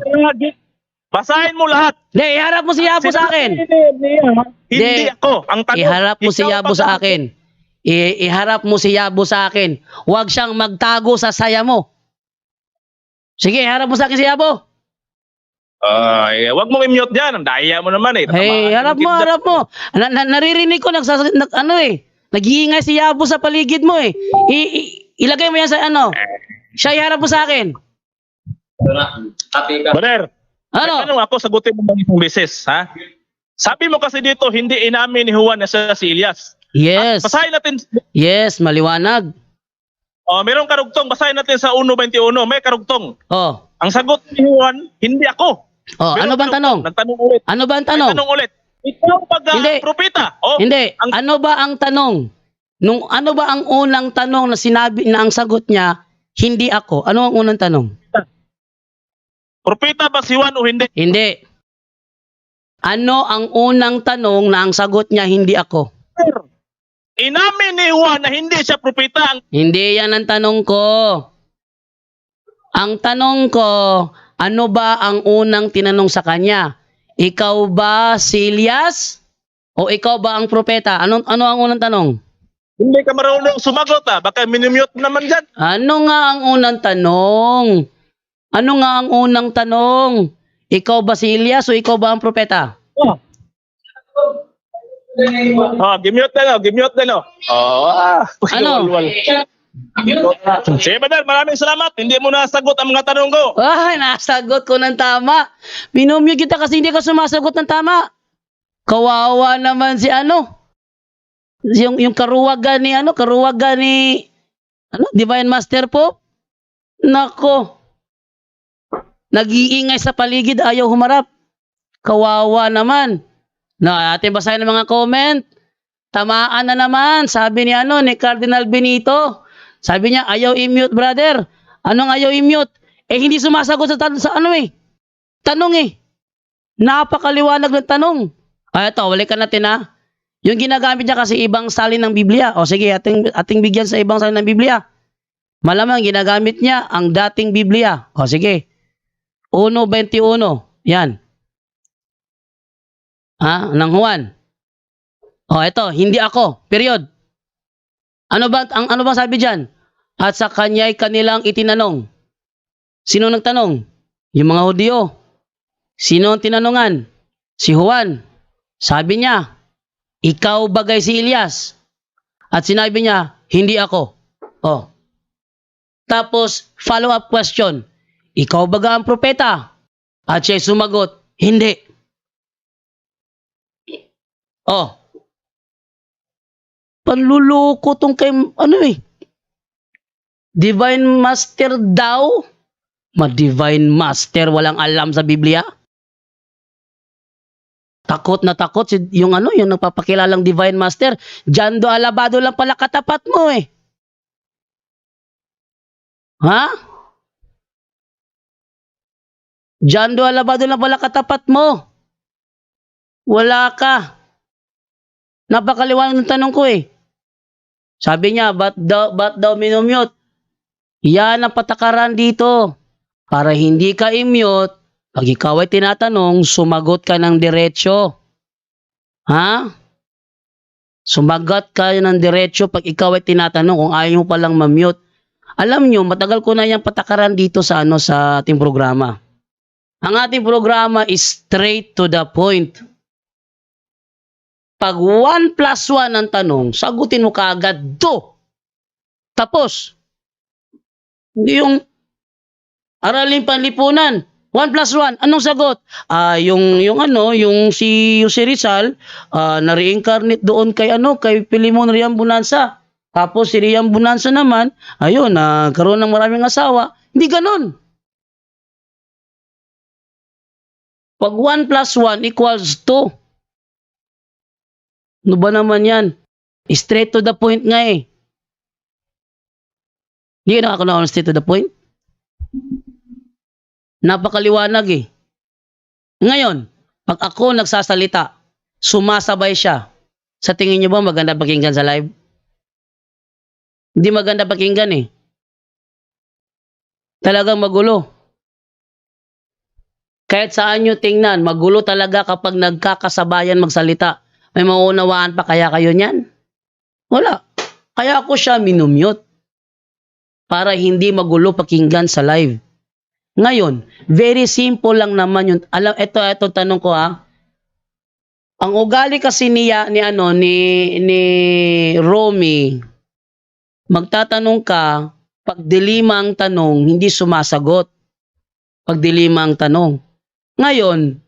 Speaker 2: Basahin mo lahat.
Speaker 1: Hindi, iharap mo si Yabo sa akin.
Speaker 2: Hindi ako. Ang tanong,
Speaker 1: Iharap mo si Yabo sa akin. Iharap mo si Yabo sa akin. Huwag siyang magtago sa saya mo. Sige, iharap mo sa akin si Yabo.
Speaker 2: Wag mong i-mute dyan. Ang daya mo naman eh.
Speaker 1: Hey, harap mo. Naririnig ko, nag-iingay si Yabo sa paligid mo eh. Ilagay mo yan sa siya iharap mo sa akin.
Speaker 2: Brother, tanong ako, sagutin mo ng isang beses, ha? Sabi mo kasi dito, hindi inamin ni Juan na siya si Elias.
Speaker 1: Yes.
Speaker 2: Basahin natin.
Speaker 1: Yes, maliwanag.
Speaker 2: Oh, merong karugtong. Basahin natin sa 1:21. May karugtong.
Speaker 1: Oh.
Speaker 2: Ang sagot ni Juan, hindi ako.
Speaker 1: Oh, ano
Speaker 2: Merong
Speaker 1: bang
Speaker 2: karugtong.
Speaker 1: tanong?
Speaker 2: Nagtanong ulit.
Speaker 1: Ano ba ang
Speaker 2: May
Speaker 1: tanong?
Speaker 2: tanong ulit. Ikaw baga
Speaker 1: Hindi.
Speaker 2: ang propeta. Oh,
Speaker 1: Hindi.
Speaker 2: ang-
Speaker 1: Ano ba ang tanong? Ano ba ang unang tanong na sinabi na ang sagot niya, hindi ako? Ano ang unang tanong?
Speaker 2: propeta ba si Juan o hindi?
Speaker 1: Hindi. Ano ang unang tanong na ang sagot niya, hindi ako?
Speaker 2: Inamin ni Juan na hindi siya propeta.
Speaker 1: Hindi yan ang tanong ko. Ang tanong ko, ano ba ang unang tinanong sa kanya? Ikaw ba si Elias? O ikaw ba ang propeta? Ano ang unang tanong?
Speaker 2: Hindi ka marunong sumagot Baka minimute naman dyan.
Speaker 1: Ano nga ang unang tanong? Ano nga ang unang tanong? Ikaw ba si Elias o ikaw ba ang propeta?
Speaker 2: Oh, gimute na no. Gimute na no.
Speaker 1: Ano?
Speaker 2: Sige, brother. Maraming salamat. Hindi mo nasagot ang mga tanong ko.
Speaker 1: Ay, nasagot ko ng tama. Minumute kita kasi hindi ka sumasagot ng tama. Kawawa naman si ano? Yung karuwagan ni Divine Master po. Nako. Nag-iingay sa paligid, ayaw humarap. Kawawa naman. Na ating basahin ng mga comment. Tamaan na naman, sabi ni Cardinal Benito. Sabi niya, ayaw i-mute, brother. Anong ayaw i-mute? Hindi sumasagot sa tanong Napakaliwanag ng tanong. Ito, balikan natin Yung ginagamit niya kasi ibang salin ng Biblia. O sige, ating bigyan sa ibang salin ng Biblia. Malamang ginagamit niya ang dating Biblia. O sige. 1:21. Yan. Nang Juan. O ito, hindi ako. Period. Ano ba sabi diyan? At sa kanya'y kanilang itinanong. Sino nagtanong? Yung mga Hudyo. Sino ang tinanungan? Si Juan. Sabi niya, ikaw bagay si Elias. At sinabi niya, hindi ako. Tapos, follow-up question. Ikaw baga ang propeta? At siya'y sumagot, hindi. Panluloko tong kay, Divine Master daw? Ma-Divine Master, walang alam sa Biblia? Takot na takot yung nagpapakilalang Divine Master. Jando Alabado lang pala katapat mo Jando Alabado lang pala katapat mo. Wala ka. Napakaliwanag ng tanong ko Sabi niya, ba't daw minumute? Yan ang patakaran dito. Para hindi ka i-mute, pag ikaw ay tinatanong, sumagot ka ng diretsyo. Sumagot ka ng diretsyo pag ikaw ay tinatanong kung ayaw mo palang ma-mute. Alam nyo, matagal ko na yung patakaran dito sa ating programa. Ang ating programa is straight to the point. Pag 1 plus 1 ang tanong, sagutin mo kaagad 2. Tapos. Hindi yung aralin panlipunan. 1 plus 1, anong sagot? Yung si Rizal, na-reincarnate doon kay Pilimon Riam Bonanza. Tapos si Riam Bonanza naman, nagkaroon ng maraming asawa. Hindi ganon. Pag 1 plus 1 equals 2. Ano ba naman yan? Straight to the point nga Hindi ka nakakuna straight to the point? Napakaliwanag Ngayon, pag ako nagsasalita, sumasabay siya. Sa tingin niyo ba maganda pakinggan sa live? Hindi maganda pakinggan Talagang magulo. Kahit saan nyo tingnan, magulo talaga kapag nagkakasabayan magsalita. May maunawaan pa kaya kayo niyan? Wala. Kaya ako siya minumute. Para hindi magulo pakinggan sa live. Ngayon, very simple lang naman yun. Ito tanong ko Ang ugali kasi ni Romy, magtatanong ka, pag dilima ang tanong, hindi sumasagot. Pag dilima ang tanong. Ngayon,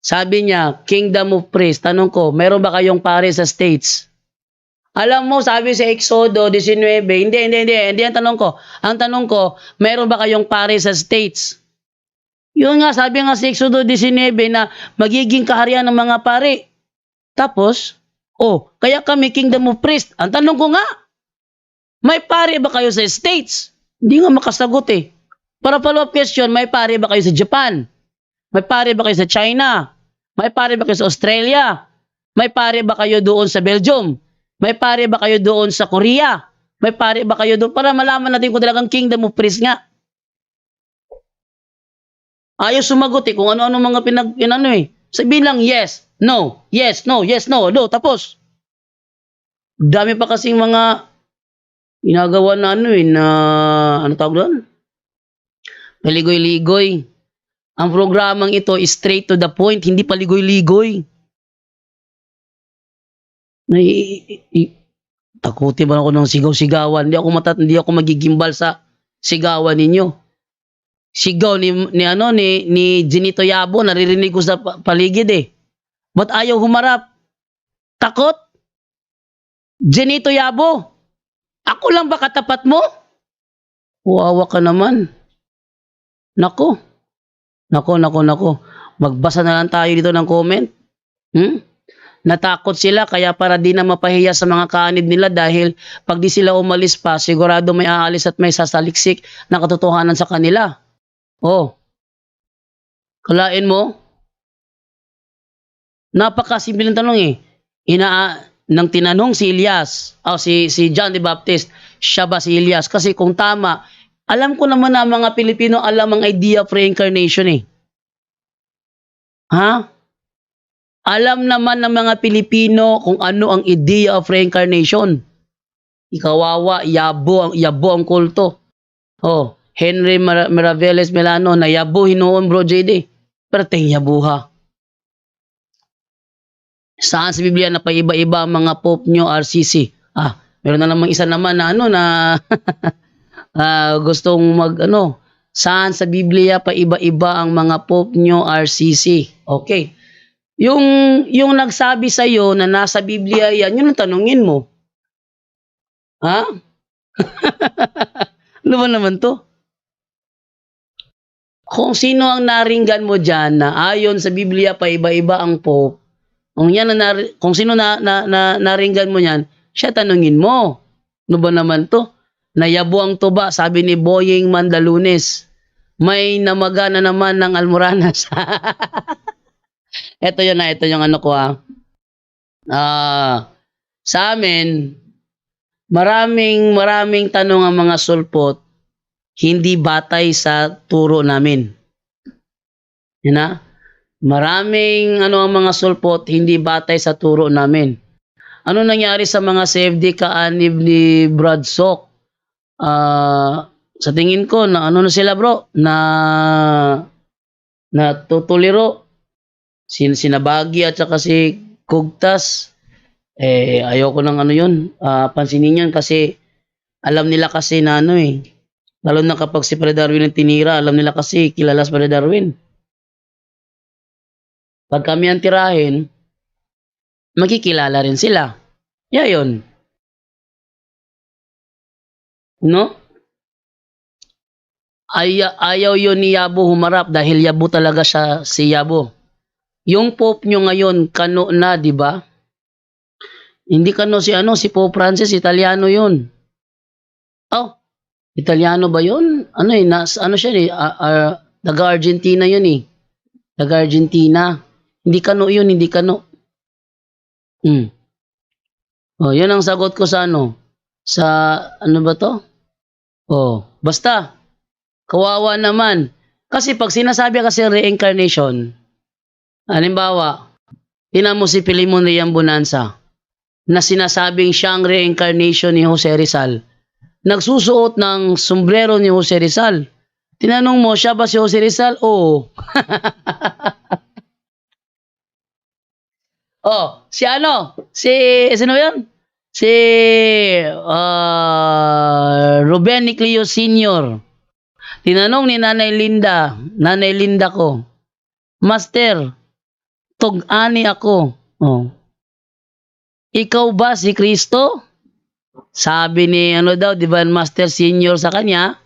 Speaker 1: sabi niya, Kingdom of Praise, tanong ko, meron ba kayong pare sa States? Alam mo, sabi sa Exodo 19, hindi ang tanong ko. Ang tanong ko, meron ba kayong pare sa States? Yun nga, sabi nga sa Exodo 19 na magiging kaharian ng mga pare. Tapos, kaya kami Kingdom of Priests. Ang tanong ko nga, may pare ba kayo sa States? Hindi nga makasagot eh. Para follow-up question, may pare ba kayo sa Japan? May pare ba kayo sa China? May pare ba kayo sa Australia? May pare ba kayo doon sa Belgium? May pare ba kayo doon sa Korea? May pare ba kayo doon? Para malaman natin kung talagang Kingdom of Priests nga. Ayaw sumagot eh kung ano-ano mga pinano eh. Sabihin lang yes, no, yes, no, yes, no, tapos. Dami pa kasing mga ginagawa na ano tawag doon? Paligoy-ligoy. Ang programang ito is straight to the point, hindi paligoy-ligoy. Takutin ba ako ng sigaw-sigawan? Hindi ako magigimbal sa sigawan ninyo. Sigaw ni Ginito Yabo, naririnig ko sa paligid eh. Ba't ayaw humarap? Takot? Ginito Yabo, ako lang ba katapat mo? Wawa ka naman. Nako. Magbasa na lang tayo dito ng comment. Natakot sila kaya para di na mapahiya sa mga kaanib nila dahil pag di sila umalis pa, sigurado may aalis at may sasaliksik na katotohanan sa kanila. Kalain mo? Napakasimple ng tanong eh. Nang tinanong si Elias, si John the Baptist, siya ba si Elias? Kasi kung tama, alam ko naman na mga Pilipino alam ang idea of reincarnation eh. Alam naman ng mga Pilipino kung ano ang idea of reincarnation. Ikawawa, yabo ang kulto. Henry Miraveles Melano, nayabo hinoon bro JD. Pero yabuha. Saan sa Biblia na paiba-iba ang mga pope nyo RCC? Meron na namang isa naman na gustong saan sa Biblia paiba-iba ang mga pope nyo RCC? Okay. Yung nagsabi sa iyo na nasa Biblia yan, yun ang tanungin mo. Ano ba naman to? Kung sino ang naringgan mo dyan na ayon sa Biblia paiba-iba ang pope, kung sino naringgan mo yan, siya tanungin mo. Ano ba naman to? Nayabo ang tuba, sabi ni Boying Mandalunes. May namaga na naman ng Almoranas. Ito yung ano ko sa amin, maraming tanong ang mga sulpot, hindi batay sa turo namin. Maraming ang mga sulpot, hindi batay sa turo namin. Ano nangyari sa mga CFD kaanib ni Brad Sok? Sa tingin ko, na sila bro? Na tutuliro. Sinabagi at saka si Kugtas. Ayoko ng yun. Pansinin yun kasi alam nila kasi na lalo na kapag si Fred Darwin ang tinira, alam nila kasi kilala si Fred Darwin. Pag kami ang tirahin, makikilala rin sila. Yun. No? Ayaw yun ni Yabo humarap dahil Yabo talaga siya si Yabo. Yung Pope nyo ngayon, kano na, di ba? Hindi kano si Pope Francis, Italiano yun. Italiano ba yun? Taga-Argentina yun eh. Taga-Argentina. Hindi kano yun, hindi kano. Yun ang sagot ko sa sa ba to? Basta. Kawawa naman. Kasi pag sinasabi kasi reincarnation, halimbawa, tinan mo si Pilimon Riam Bonanza, na sinasabing siya ang reincarnation ni Jose Rizal. Nagsusuot ng sombrero ni Jose Rizal. Tinanong mo, siya ba si Jose Rizal? Oo. Sino yan? Si Ruben Nicleo Sr. Tinanong ni Nanay Linda ko, Master, tug-ani ako. Ikaw ba si Kristo? Sabi ni Divine Master Senior sa kanya,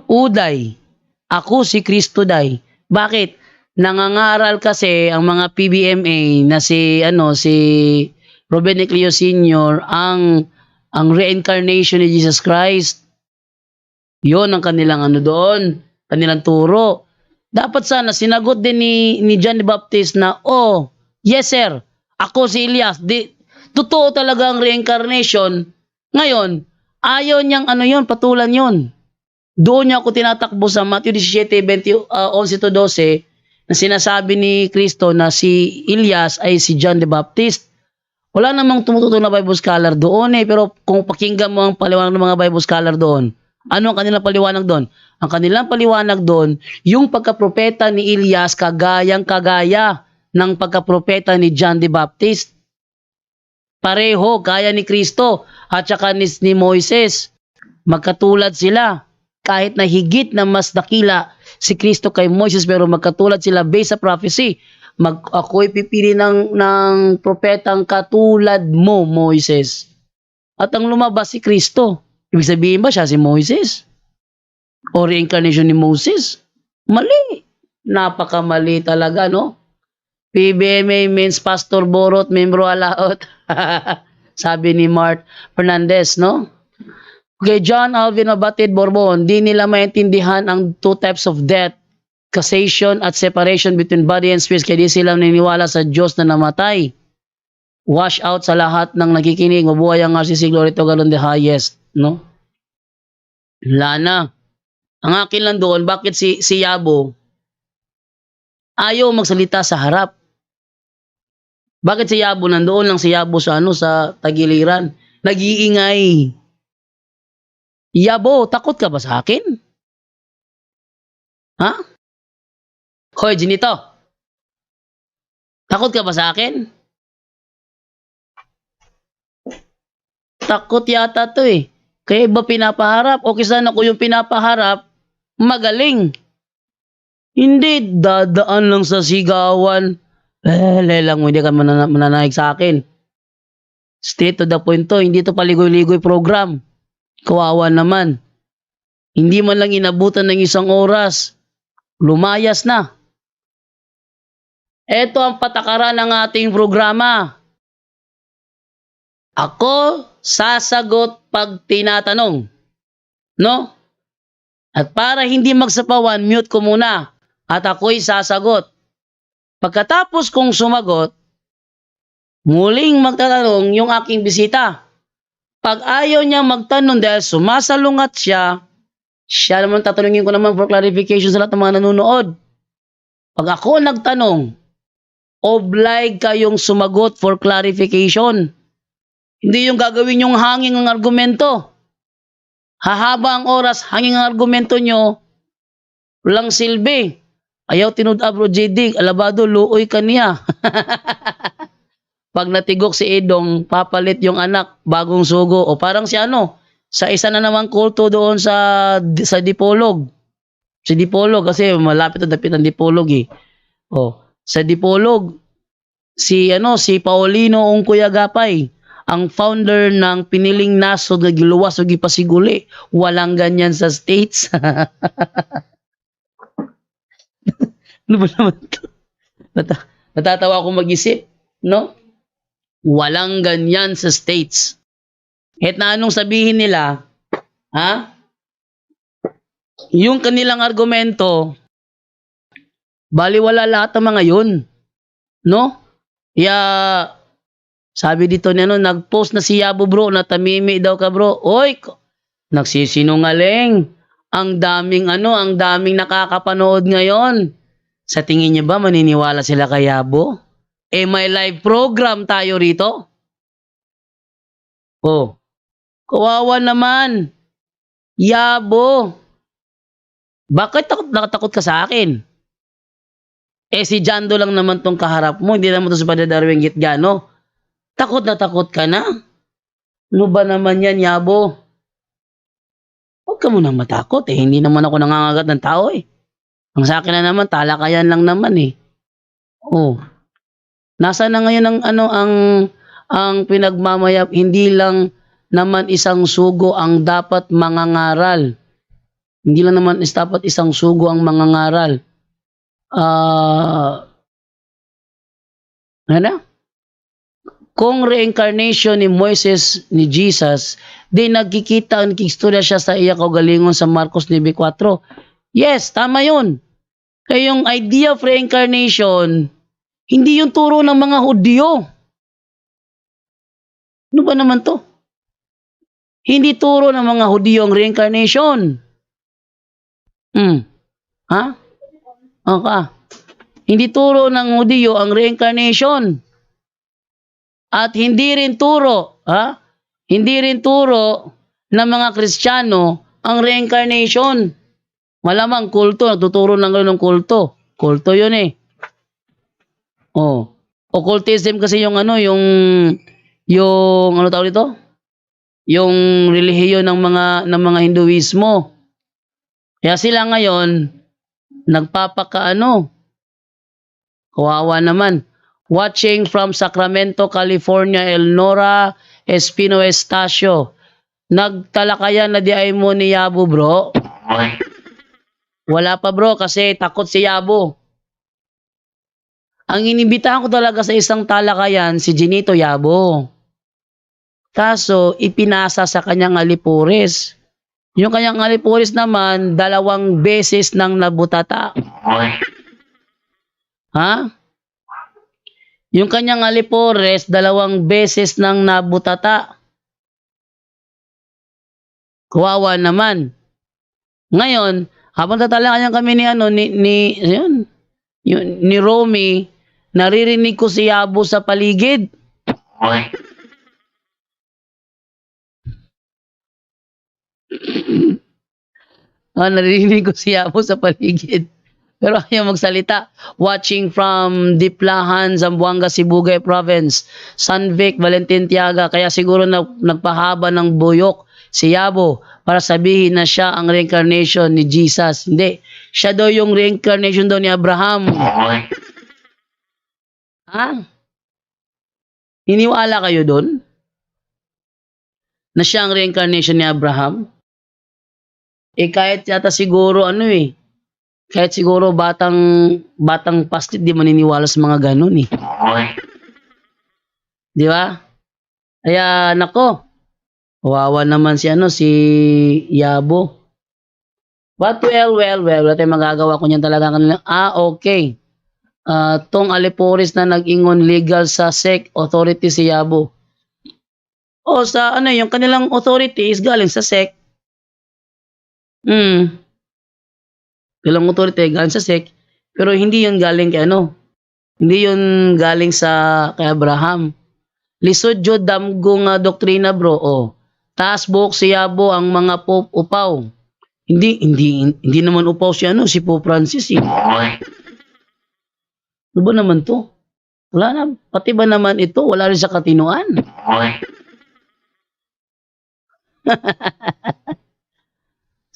Speaker 1: Uday, ako si Kristo day. Bakit? Nangangaral kasi ang mga PBMA na si Ruben Eclio Senior ang reincarnation ni Jesus Christ. 'Yon ang kanilang doon, kanilang turo. Dapat sana sinagot din ni John the Baptist na, "Oh, yes sir, ako si Elias." Totoo talaga ang reincarnation. Ngayon, ayaw niyang 'yon, patulan 'yon. Doon niya ako tinatakbo sa Matthew 17:11-12 na sinasabi ni Kristo na si Elias ay si John the Baptist. Wala namang tumututong na Bible scholar doon pero kung pakinggan mo ang paliwanag ng mga Bible scholar doon, ano ang kanilang paliwanag doon? Ang kanilang paliwanag doon, yung pagkapropeta ni Elias kagayang-kagaya ng pagkapropeta ni John the Baptist. Pareho, gaya ni Kristo at saka ni Moises. Magkatulad sila. Kahit na higit na mas dakila si Kristo kay Moises, pero magkatulad sila based sa prophecy. Ako'y pipili ng propetang katulad mo, Moises. At ang lumabas si Kristo. Ibig sabihin ba siya si Moises? O reincarnation ni Moses? Mali. Napakamali talaga, no? PBMA means Pastor Borot, membro alaot. Sabi ni Mart Fernandez, no? Okay, John Alvin Abatid Borbon, di nila maintindihan ang two types of death, causation at separation between body and spirit, kaya di sila naniniwala sa Diyos na namatay. Wash out sa lahat ng nakikinig, mabuhay ang RCC, glory to God on the highest, no? Wala na. Ang akin lang doon, bakit si Yabo ayaw magsalita sa harap? Bakit si Yabo nandoon lang si Yabo sa sa tagiliran? Nag-iingay. Yabo, takot ka ba sa akin? Ha? Hoy, Jinito. Takot ka ba sa akin? Takot yata to eh. Kaya iba pinapaharap. O sana ko yung pinapaharap, magaling. Hindi, dadaan lang sa sigawan. Lang mo, hindi ka mananaig sa akin. Straight to the point to, hindi to paligoy-ligoy program. Kawawa naman. Hindi man lang inabutan ng isang oras. Lumayas na. Ito ang patakaran ng ating programa. Ako sasagot pag tinatanong. No? At para hindi magsapawan, mute ko muna. At ako'y sasagot. Pagkatapos kong sumagot, muling magtatanong yung aking bisita. Pag ayaw niya magtanong dahil sumasalungat siya naman tatanungin ko naman for clarification sa lahat ng mga nanonood. Pag ako nagtanong, obliged kayong sumagot for clarification. Hindi yung gagawin yung hanging ang argumento. Hahaba ang oras, hanging ang argumento nyo, walang silbi. Ayaw tinud-a bro JD, alabado, luoy kaniya. Pag natigok si Edong, papalit yung anak, bagong sugo. O parang si sa isa na namang kulto doon sa Dipolog. Si Dipolog, kasi malapit na dapit ang Dipolog eh. O, sa Dipolog, si Paulino Ungkuyagapay, ang founder ng piniling nasod na giluwas o gipasiguli. Walang ganyan sa States. Ano ba naman ito? Natatawa akong mag-isip, no? Walang ganyan sa States. Kahit na anong sabihin nila, yung kanilang argumento, baliwala lahat ng mga yun. No? Sabi dito niya, nag-post na si Yabo bro, natamimi daw ka bro. Oy, nagsisinungaling. Ang daming nakakapanood ngayon. Sa tingin niyo ba maniniwala sila kay Yabo? May live program tayo rito. Oh, kawawa naman. Yabo. Bakit nakatakot ka sa akin? Si Jando lang naman tong kaharap mo. Hindi naman to si Padre Darwin Gitgano. Takot na takot ka na? Ano ba naman yan, Yabo? Huwag ka munang matakot eh. Hindi naman ako nangangagat ng tao eh. Ang sa akin na naman, talakayan lang naman eh. Oh. Nasa na ngayon ang pinagmamayap, hindi lang naman isang sugo ang dapat mangangaral. Hindi lang naman dapat isang sugo ang mangangaral. Ano? Kung reincarnation ni Moises, ni Jesus, di nagkikita, nagkikistorya siya sa iya kaugalingon sa Marcos 9:4. Yes, tama yun. Kaya yung idea of reincarnation, hindi yung turo ng mga Hudyo. Ano ba naman to? Hindi turo ng mga Hudyo ang reincarnation. Ha? Okay. Hindi turo ng Hudyo ang reincarnation. At hindi rin turo, Hindi rin turo ng mga Kristiyano ang reincarnation. Malamang kulto, nagtuturo ng gano'n ng kulto. Kulto 'yun eh. Occultism kasi yung ano tawag dito? Yung relihiyon ng mga Hinduismo. Kaya sila ngayon kawawa naman. Watching from Sacramento, California, Elnora Espino Estacio. Nagtalakayan na di ay mo ni Yabo, bro. Wala pa, bro, kasi takot si Yabo. Ang inibitahan ko talaga sa isang talakayan, si Ginito Yabo. Kaso, ipinasa sa kanyang Alipuris. Yung kanyang Alipuris naman, 2 beses nang nabutata. Yung kanyang Alipores, 2 beses nang nabutata. Kawawa naman. Ngayon, habang tatalakayan kami ni Romy, naririnig ko si Yabo sa paligid. Naririnig ko si Yabo sa paligid. Pero ayaw magsalita. Watching from Diplahan, Zamboanga, Sibugay Province. Sanvic, Valentin Tiaga. Kaya siguro nagpahaba ng buyok si Yabo para sabihin na siya ang reincarnation ni Jesus. Hindi. Siya daw yung reincarnation daw ni Abraham. Hiniwala kayo doon? Na siya ang reincarnation ni Abraham? Kahit yata siguro kahit siguro batang pastit di maniniwala sa mga ganun eh. Di ba? Kaya nako, kawawa naman si Yabo. But well, wala tayong magagawa ko niyan talaga kanila. Okay. Tong Alipuris na nag-ingon legal sa SEC authority si Yabo. Sa yung kanilang authority is galing sa SEC. Kailang authority galing sa SEC, pero hindi yun galing kay Hindi yun galing kay Abraham. Lisod jud damgo nga doktrina, bro. Taas buhok si Yabo ang mga Pope upaw. Hindi naman upaw si Pope Francis eh. Ano ba naman to? Wala na. Pati ba naman ito? Wala rin sa katinuan.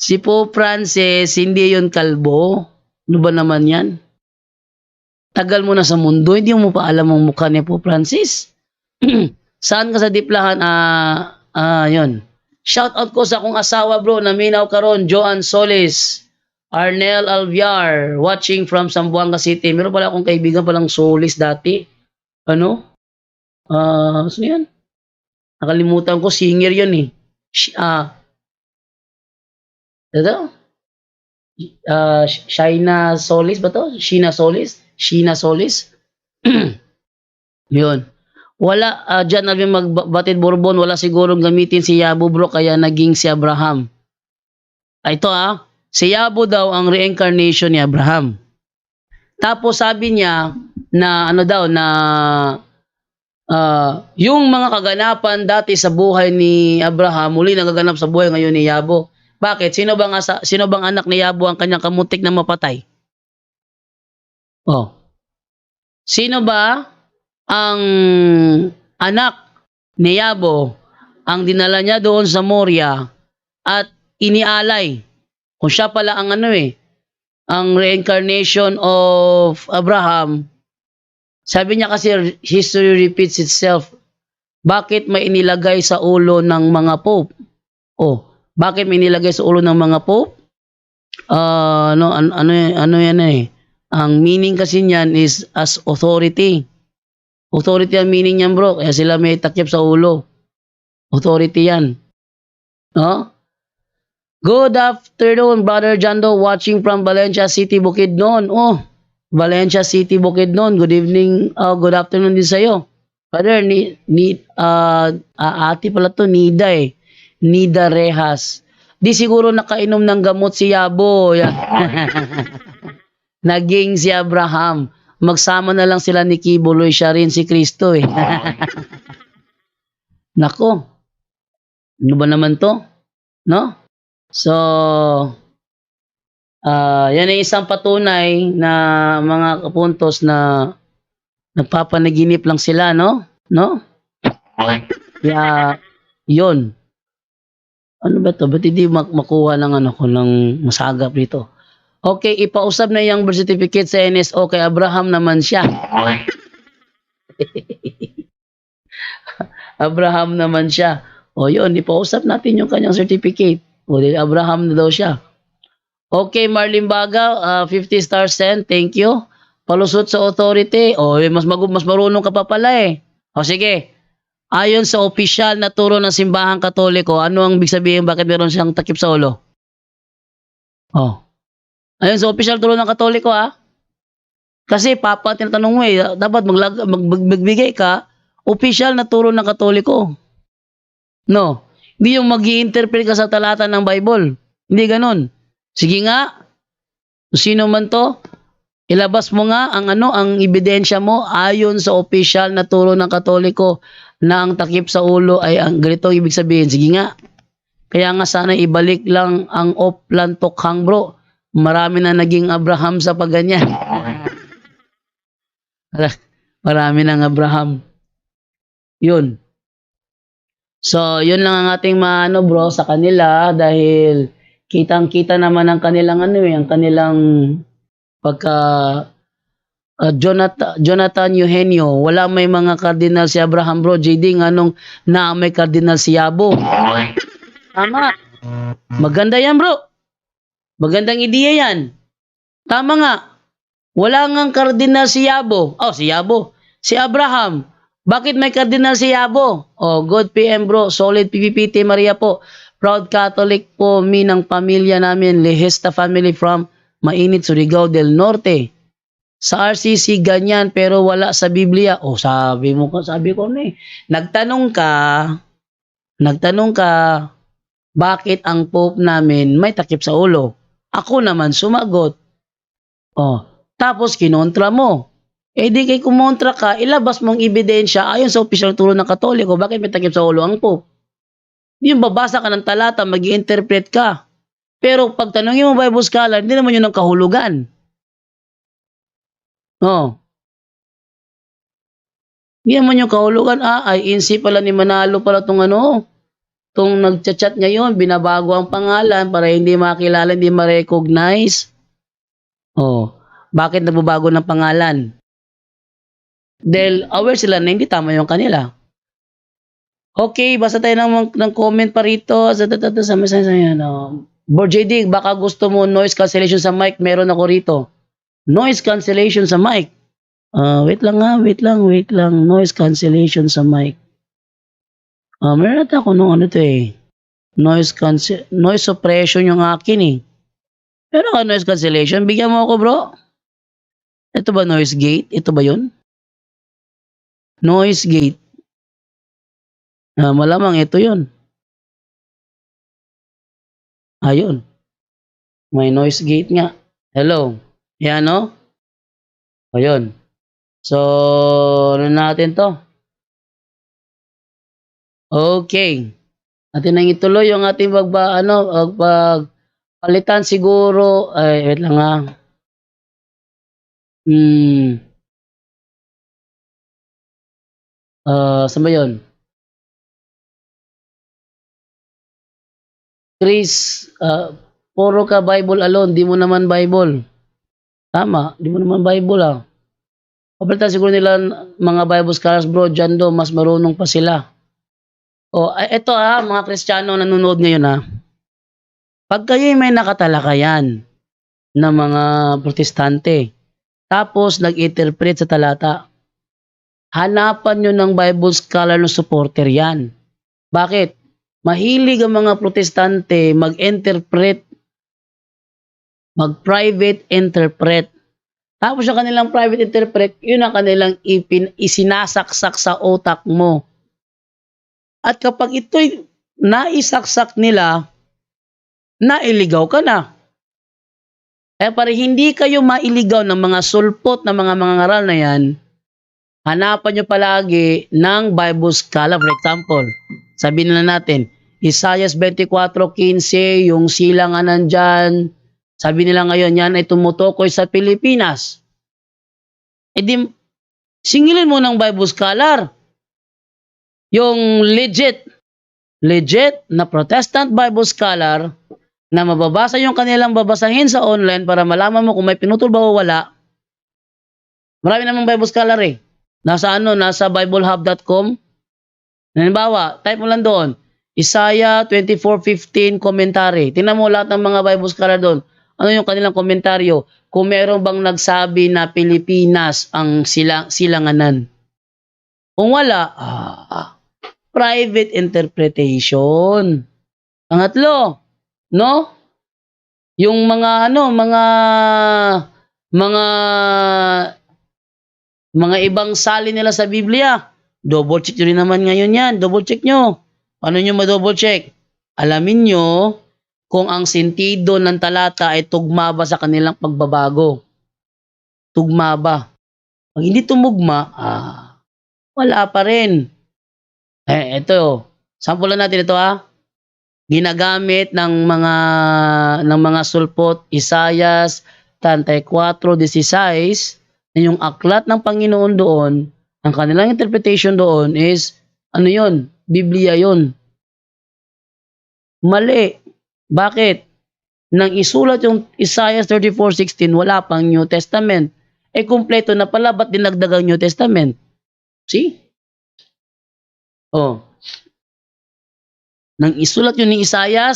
Speaker 1: Si Pope Francis, hindi yun kalbo. Ano ba naman yan? Tagal mo na sa mundo, hindi mo pa alam ang mukha ni Pope Francis. Saan ka sa Diplahan? Yun. Shout out ko sa akong asawa, bro, na minaw karon, Joan Solis, Arnel Alviar, watching from Zamboanga City. Meron pala akong kaibigan palang Solis dati. Sino yan? Nakalimutan ko, singer yun eh. Shaina Solis ba to? Sheena Solis? Yun. Wala, dyan namin magbatid Bourbon, wala sigurong gamitin si Yabo, bro, kaya naging si Abraham. Ito si Yabo daw ang reincarnation ni Abraham. Tapos sabi niya na yung mga kaganapan dati sa buhay ni Abraham, muli nagaganap sa buhay ngayon ni Yabo. Bakit? Sino bang anak ni Yabo ang kanyang kamuntik na mapatay? Sino ba ang anak ni Yabo ang dinala niya doon sa Moria at inialay? Kung siya pala ang ang reincarnation of Abraham. Sabi niya kasi history repeats itself. Bakit may inilagay sa ulo ng mga pope? Oh, bakit may inilagay sa ulo ng mga pope? Ano yan eh. Ang meaning kasi niyan is as authority. Authority ang meaning niyan, bro. Kaya sila may takip sa ulo. Authority yan. No? Good afternoon, Brother Jando, watching from Valencia City, Bukidnon. Oh, Valencia City, Bukidnon. Good evening, good afternoon din sa'yo. Brother, ate pala to, Nida eh. Nida Rehas. Di siguro nakainom ng gamot si Yabo. Naging si Abraham. Magsama na lang sila ni Kibuloy, siya rin si Kristo eh. Nako. Ano ba naman to? No? So, yan ay isang patunay na mga kapuntos na nagpapanaginip lang sila, no? No? Kaya, yun. Ano ba to? Ba't hindi makuha ng ng masagap dito? Okay, ipausap na yung birth certificate sa NSO kay Abraham naman siya. Abraham naman siya. O yun, ipausap natin yung kanyang certificate. O di Abraham na daw siya. Okay, Marlene Baga, 50 stars sent. Thank you. Palusot sa authority. O, mas marunong ka pa pala eh. O sige. Ayon sa opisyal na turo ng simbahang Katoliko, ano ang ibig sabihin bakit meron siyang takip sa ulo? Oh. Ayon sa opisyal turo ng Katoliko Kasi papa tinatanong mo eh, dapat magbigay ka opisyal na turo ng Katoliko. No. Hindi yung mag-i-interpret ka sa talata ng Bible. Hindi ganun. Sige nga. Sino man to, ilabas mo nga ang ebidensya mo ayon sa opisyal na turo ng Katoliko na ang takip sa ulo ay ang ganito ibig sabihin. Sige nga. Kaya nga sana ibalik lang ang oplan tokhang, bro. Marami na naging Abraham sa pagganyan. Marami ng Abraham. Yun. So, yun lang ang ating bro sa kanila dahil kitang-kita naman ang kanilang ang kanilang pagka Jonathan Eugenio, wala may mga cardinal si Abraham, bro. JD na may cardinal si Yabo. Tama. Maganda yan, bro. Magandang ideya yan. Tama nga. Wala ngang kardinal si Yabo. Oh, si Yabo. Si Abraham. Bakit may kardinal si Yabo? Oh, good PM, bro. Solid PPPT Maria po. Proud Catholic po ng pamilya namin. Lehesta family from Mainit, Surigao del Norte. Sa RCC ganyan pero wala sa Biblia. Oh, sabi ko na eh. Nagtanong ka, bakit ang Pope namin may takip sa ulo? Ako naman sumagot. Oh, tapos kinontra mo. Eh di kay kumontra ka, ilabas mong ebidensya ayon sa opisyal turo ng Katoliko, bakit may takip sa ulo ang Pope? Yung babasa ka ng talata, mag-i-interpret ka. Pero pag tanongin mo Bible scholar, hindi naman yun ang kahulugan. Oh. Hindi naman yung kahulugan, ay INC pala ni Manalo pala Itong nagchat-chat ngayon, binabago ang pangalan para hindi makilala, hindi ma-recognize. Oh, bakit nagbabago ng pangalan? Dahil aware sila na hindi tama yung kanila. Okay, basta tayo ng comment pa rito. Bro JD, baka gusto mo noise cancellation sa mic, meron ako rito. Noise cancellation sa mic. Wait lang. Noise cancellation sa mic. Meron natin ako noise suppression yung akin eh. Pero noise cancellation, bigyan mo ako, bro. Ito ba noise gate? Ito ba yun? Noise gate. Malamang ito yun. Ayun. May noise gate nga. Hello. Yan o. Ayun. So, ano natin to? Okay. Atin nang ituloy yung ating pagpalitan siguro. Ay, wait lang saan ba yun? Chris, puro ka Bible alone, di mo naman Bible. Tama, di mo naman Bible Kapalitan siguro nila mga Bible scholars, bro, dyan do, mas marunong pa sila. O, eto mga Kristiyano nanonood ngayon Pag kayo'y may nakatalakayan ng mga protestante, tapos nag-interpret sa talata, hanapan nyo ng Bible scholar na supporter yan. Bakit? Mahilig ang mga protestante mag-interpret, mag-private interpret. Tapos yung kanilang private interpret, yun ang kanilang isinasaksak sa utak mo. At kapag ito'y naisaksak nila, nailigaw ka na. Kaya para hindi kayo mailigaw ng mga sulpot na mga ngaral na yan, hanapan nyo palagi ng Bible scholar. For example, sabihin na natin, Isaiah 24:15, yung silang nandyan, sabi nila ngayon, yan ay tumutukoy sa Pilipinas. E di, singilin mo ng Bible scholar. Yung legit na Protestant Bible scholar na mababasa yung kanilang babasahin sa online para malaman mo kung may pinutol ba o wala. Marami namang Bible scholar Nasa biblehub.com. Halimbawa, type mo lang doon, Isaiah 24:15 commentary. Tingnan mo lahat ng mga Bible scholar doon. Ano yung kanilang komentaryo? Kung meron bang nagsabi na Pilipinas ang silanganan. Kung wala, private interpretation. Pangatlo, no? Yung mga ibang salin nila sa Biblia, double check nyo rin naman ngayon yan. Double check nyo. Paano nyo ma-double check? Alamin nyo kung ang sentido ng talata ay tugma ba sa kanilang pagbabago. Tugma ba? Pag hindi tumugma, wala pa rin. Ito, sample natin ito Ginagamit ng mga sulpot, Isaiah 34:16, na yung aklat ng Panginoon doon, ang kanilang interpretation doon is, Biblia yun. Mali. Bakit? Nang isulat yung Isaiah 34:16, wala pang New Testament. Kumpleto na pala, ba't dinagdag ang New Testament? See? Nang isulat yun ni Isaiah,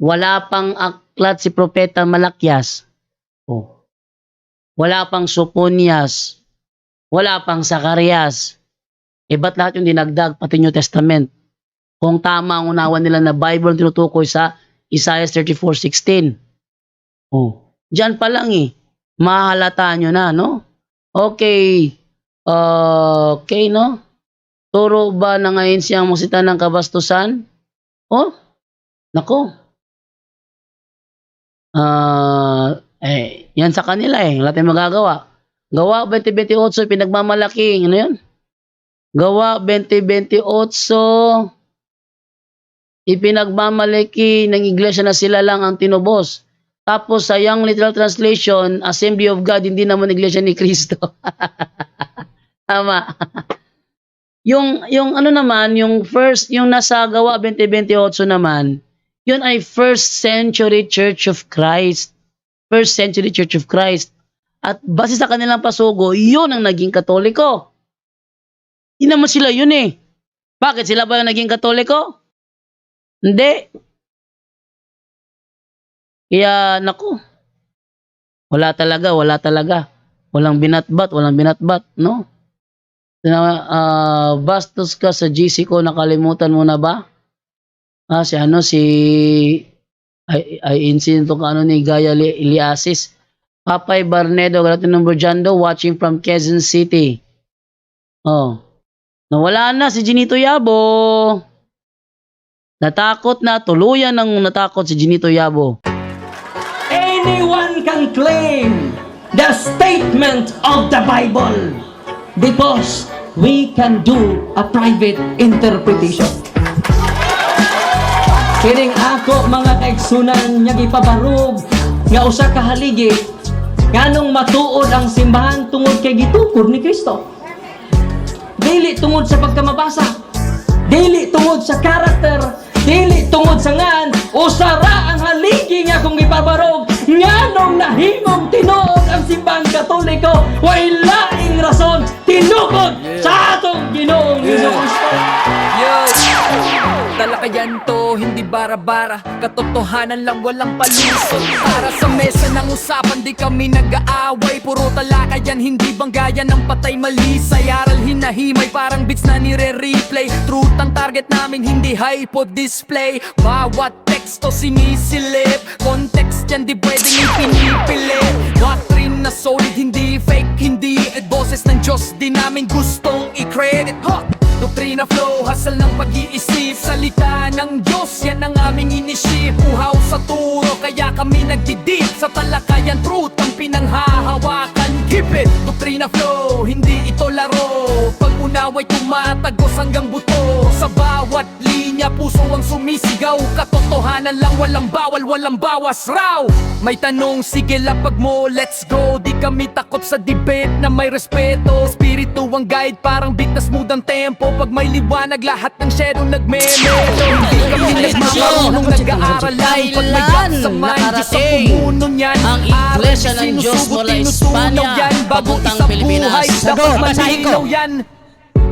Speaker 1: wala pang aklat si Propeta Malakyas. Wala pang Soponias. Wala pang Zacarias. Ba't lahat yung dinagdag, pati New Testament? Kung tama ang unawan nila na Bible tinutukoy sa Isaiah 34:16. Diyan pa lang mahalata nyo na, no? Okay, no? Turo ba na ngayon siyang musita ng kabastusan? Nako. Yan sa kanila wala tayong magagawa. Gawa 20:28, pinagmamalaking, ano yun? Gawa 20:28, ipinagmamalaki ng iglesia na sila lang ang tinubos. Tapos sa Young Literal Translation, Assembly of God, hindi naman iglesia ni Kristo. Tama. yung nasa Gawa 20:28 naman, yun ay First Century Church of Christ. First Century Church of Christ. At base sa kanilang pasugo, yun ang naging Katoliko. Hindi naman sila yun Bakit? Sila ba yung naging Katoliko? Hindi. Kaya, naku. Wala talaga. Walang binatbat, no? Bastos ka sa GC ko, nakalimutan mo na ba? Ay insinto ka ni Gaya Iliasis. Papay Barnedo, Gratinong Burjando, watching from Quezon City. Nawala na si Ginito Yabo. Tuluyan ng natakot si Ginito Yabo.
Speaker 3: Anyone can claim the statement of the Bible because we can do a private interpretation. Kining ako mga kaigsunan nga gipabarog nga usa ka haligi nganong matuod ang simbahan tungod kay gitukod ni Kristo. Dili tungod sa pagkamabasa, dili tungod sa karakter, dili tungod sa ngan, usara ang haligi nga kung gipabarog nganong nahimong tinuod ang simbahan Katoliko, way laing rason
Speaker 4: Talakayan to, hindi bara-bara, katotohanan lang walang palusot. Para sa mesa ng usapan, di kami nag-aaway. Puro talakayan, hindi banggayan ng patay malisay. Aral hinahimay, parang beats na nire-replay. Truth ang target namin, hindi hype o display. Bawat teksto sinisilip, context yan di pwedeng ipinipilit. Doctrine na solid, hindi fake, hindi boses ng Diyos, di namin gustong i-credit. Doktrina flow, hasal ng pag-iisip. Salita ng Diyos, yan ang aming inisip. Uhaw sa turo, kaya kami nagdidip. Sa talakayan, truth ang pinanghahawakan. Keep it! Doktrina flow, hindi ito laro. Pag-unaway tumatagos hanggang buto. Sa bawat linya, puso ang sumisigaw. Katotohanan lang, walang bawal, walang bawas raw. May tanong, sige lapag mo, let's go. Di kami takot sa debate na may respeto. Spirito ang guide, parang beat na smooth ang tempo. Pag may liwanag, lahat ng shadow nagme-melo. Hindi kami nagmamarunong nag-aaral lang. Pag may gap sa mind, Diyos ang pumuno niyan.
Speaker 1: Ang Iglesia ng Diyos mula Espanya papuntang Pilipinas.
Speaker 4: Dapat malinaw yan.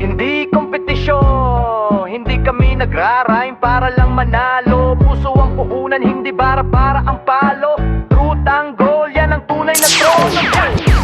Speaker 4: Hindi kompetisyon, hindi kami nagra-rhyme para lang manalo. Puso ang puhunan, hindi bara-para ang palo. Truth ang goal, yan ang tunay na trono.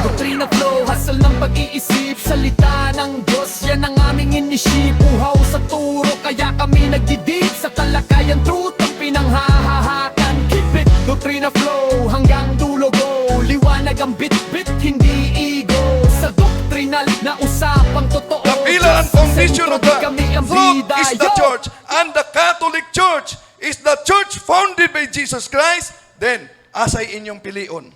Speaker 4: Doktrina flow, hasal ng pag-iisip. Salita ng Diyos, yan ang aming inisip. Uhaw sa turo, kaya kami nagdidip. Sa talakayan, truth ang pinanghahahakan. Keep it, doktrina flow, hanggang dulo go. Liwanag ang bit-bit, hindi ego. Sa doktrinal na usapang totoo.
Speaker 5: The pillar and foundation of the
Speaker 4: Kami ang
Speaker 5: truth
Speaker 4: bida,
Speaker 5: is the
Speaker 4: yo!
Speaker 5: church, and the Catholic Church is the church founded by Jesus Christ. Then, asay inyong pilion.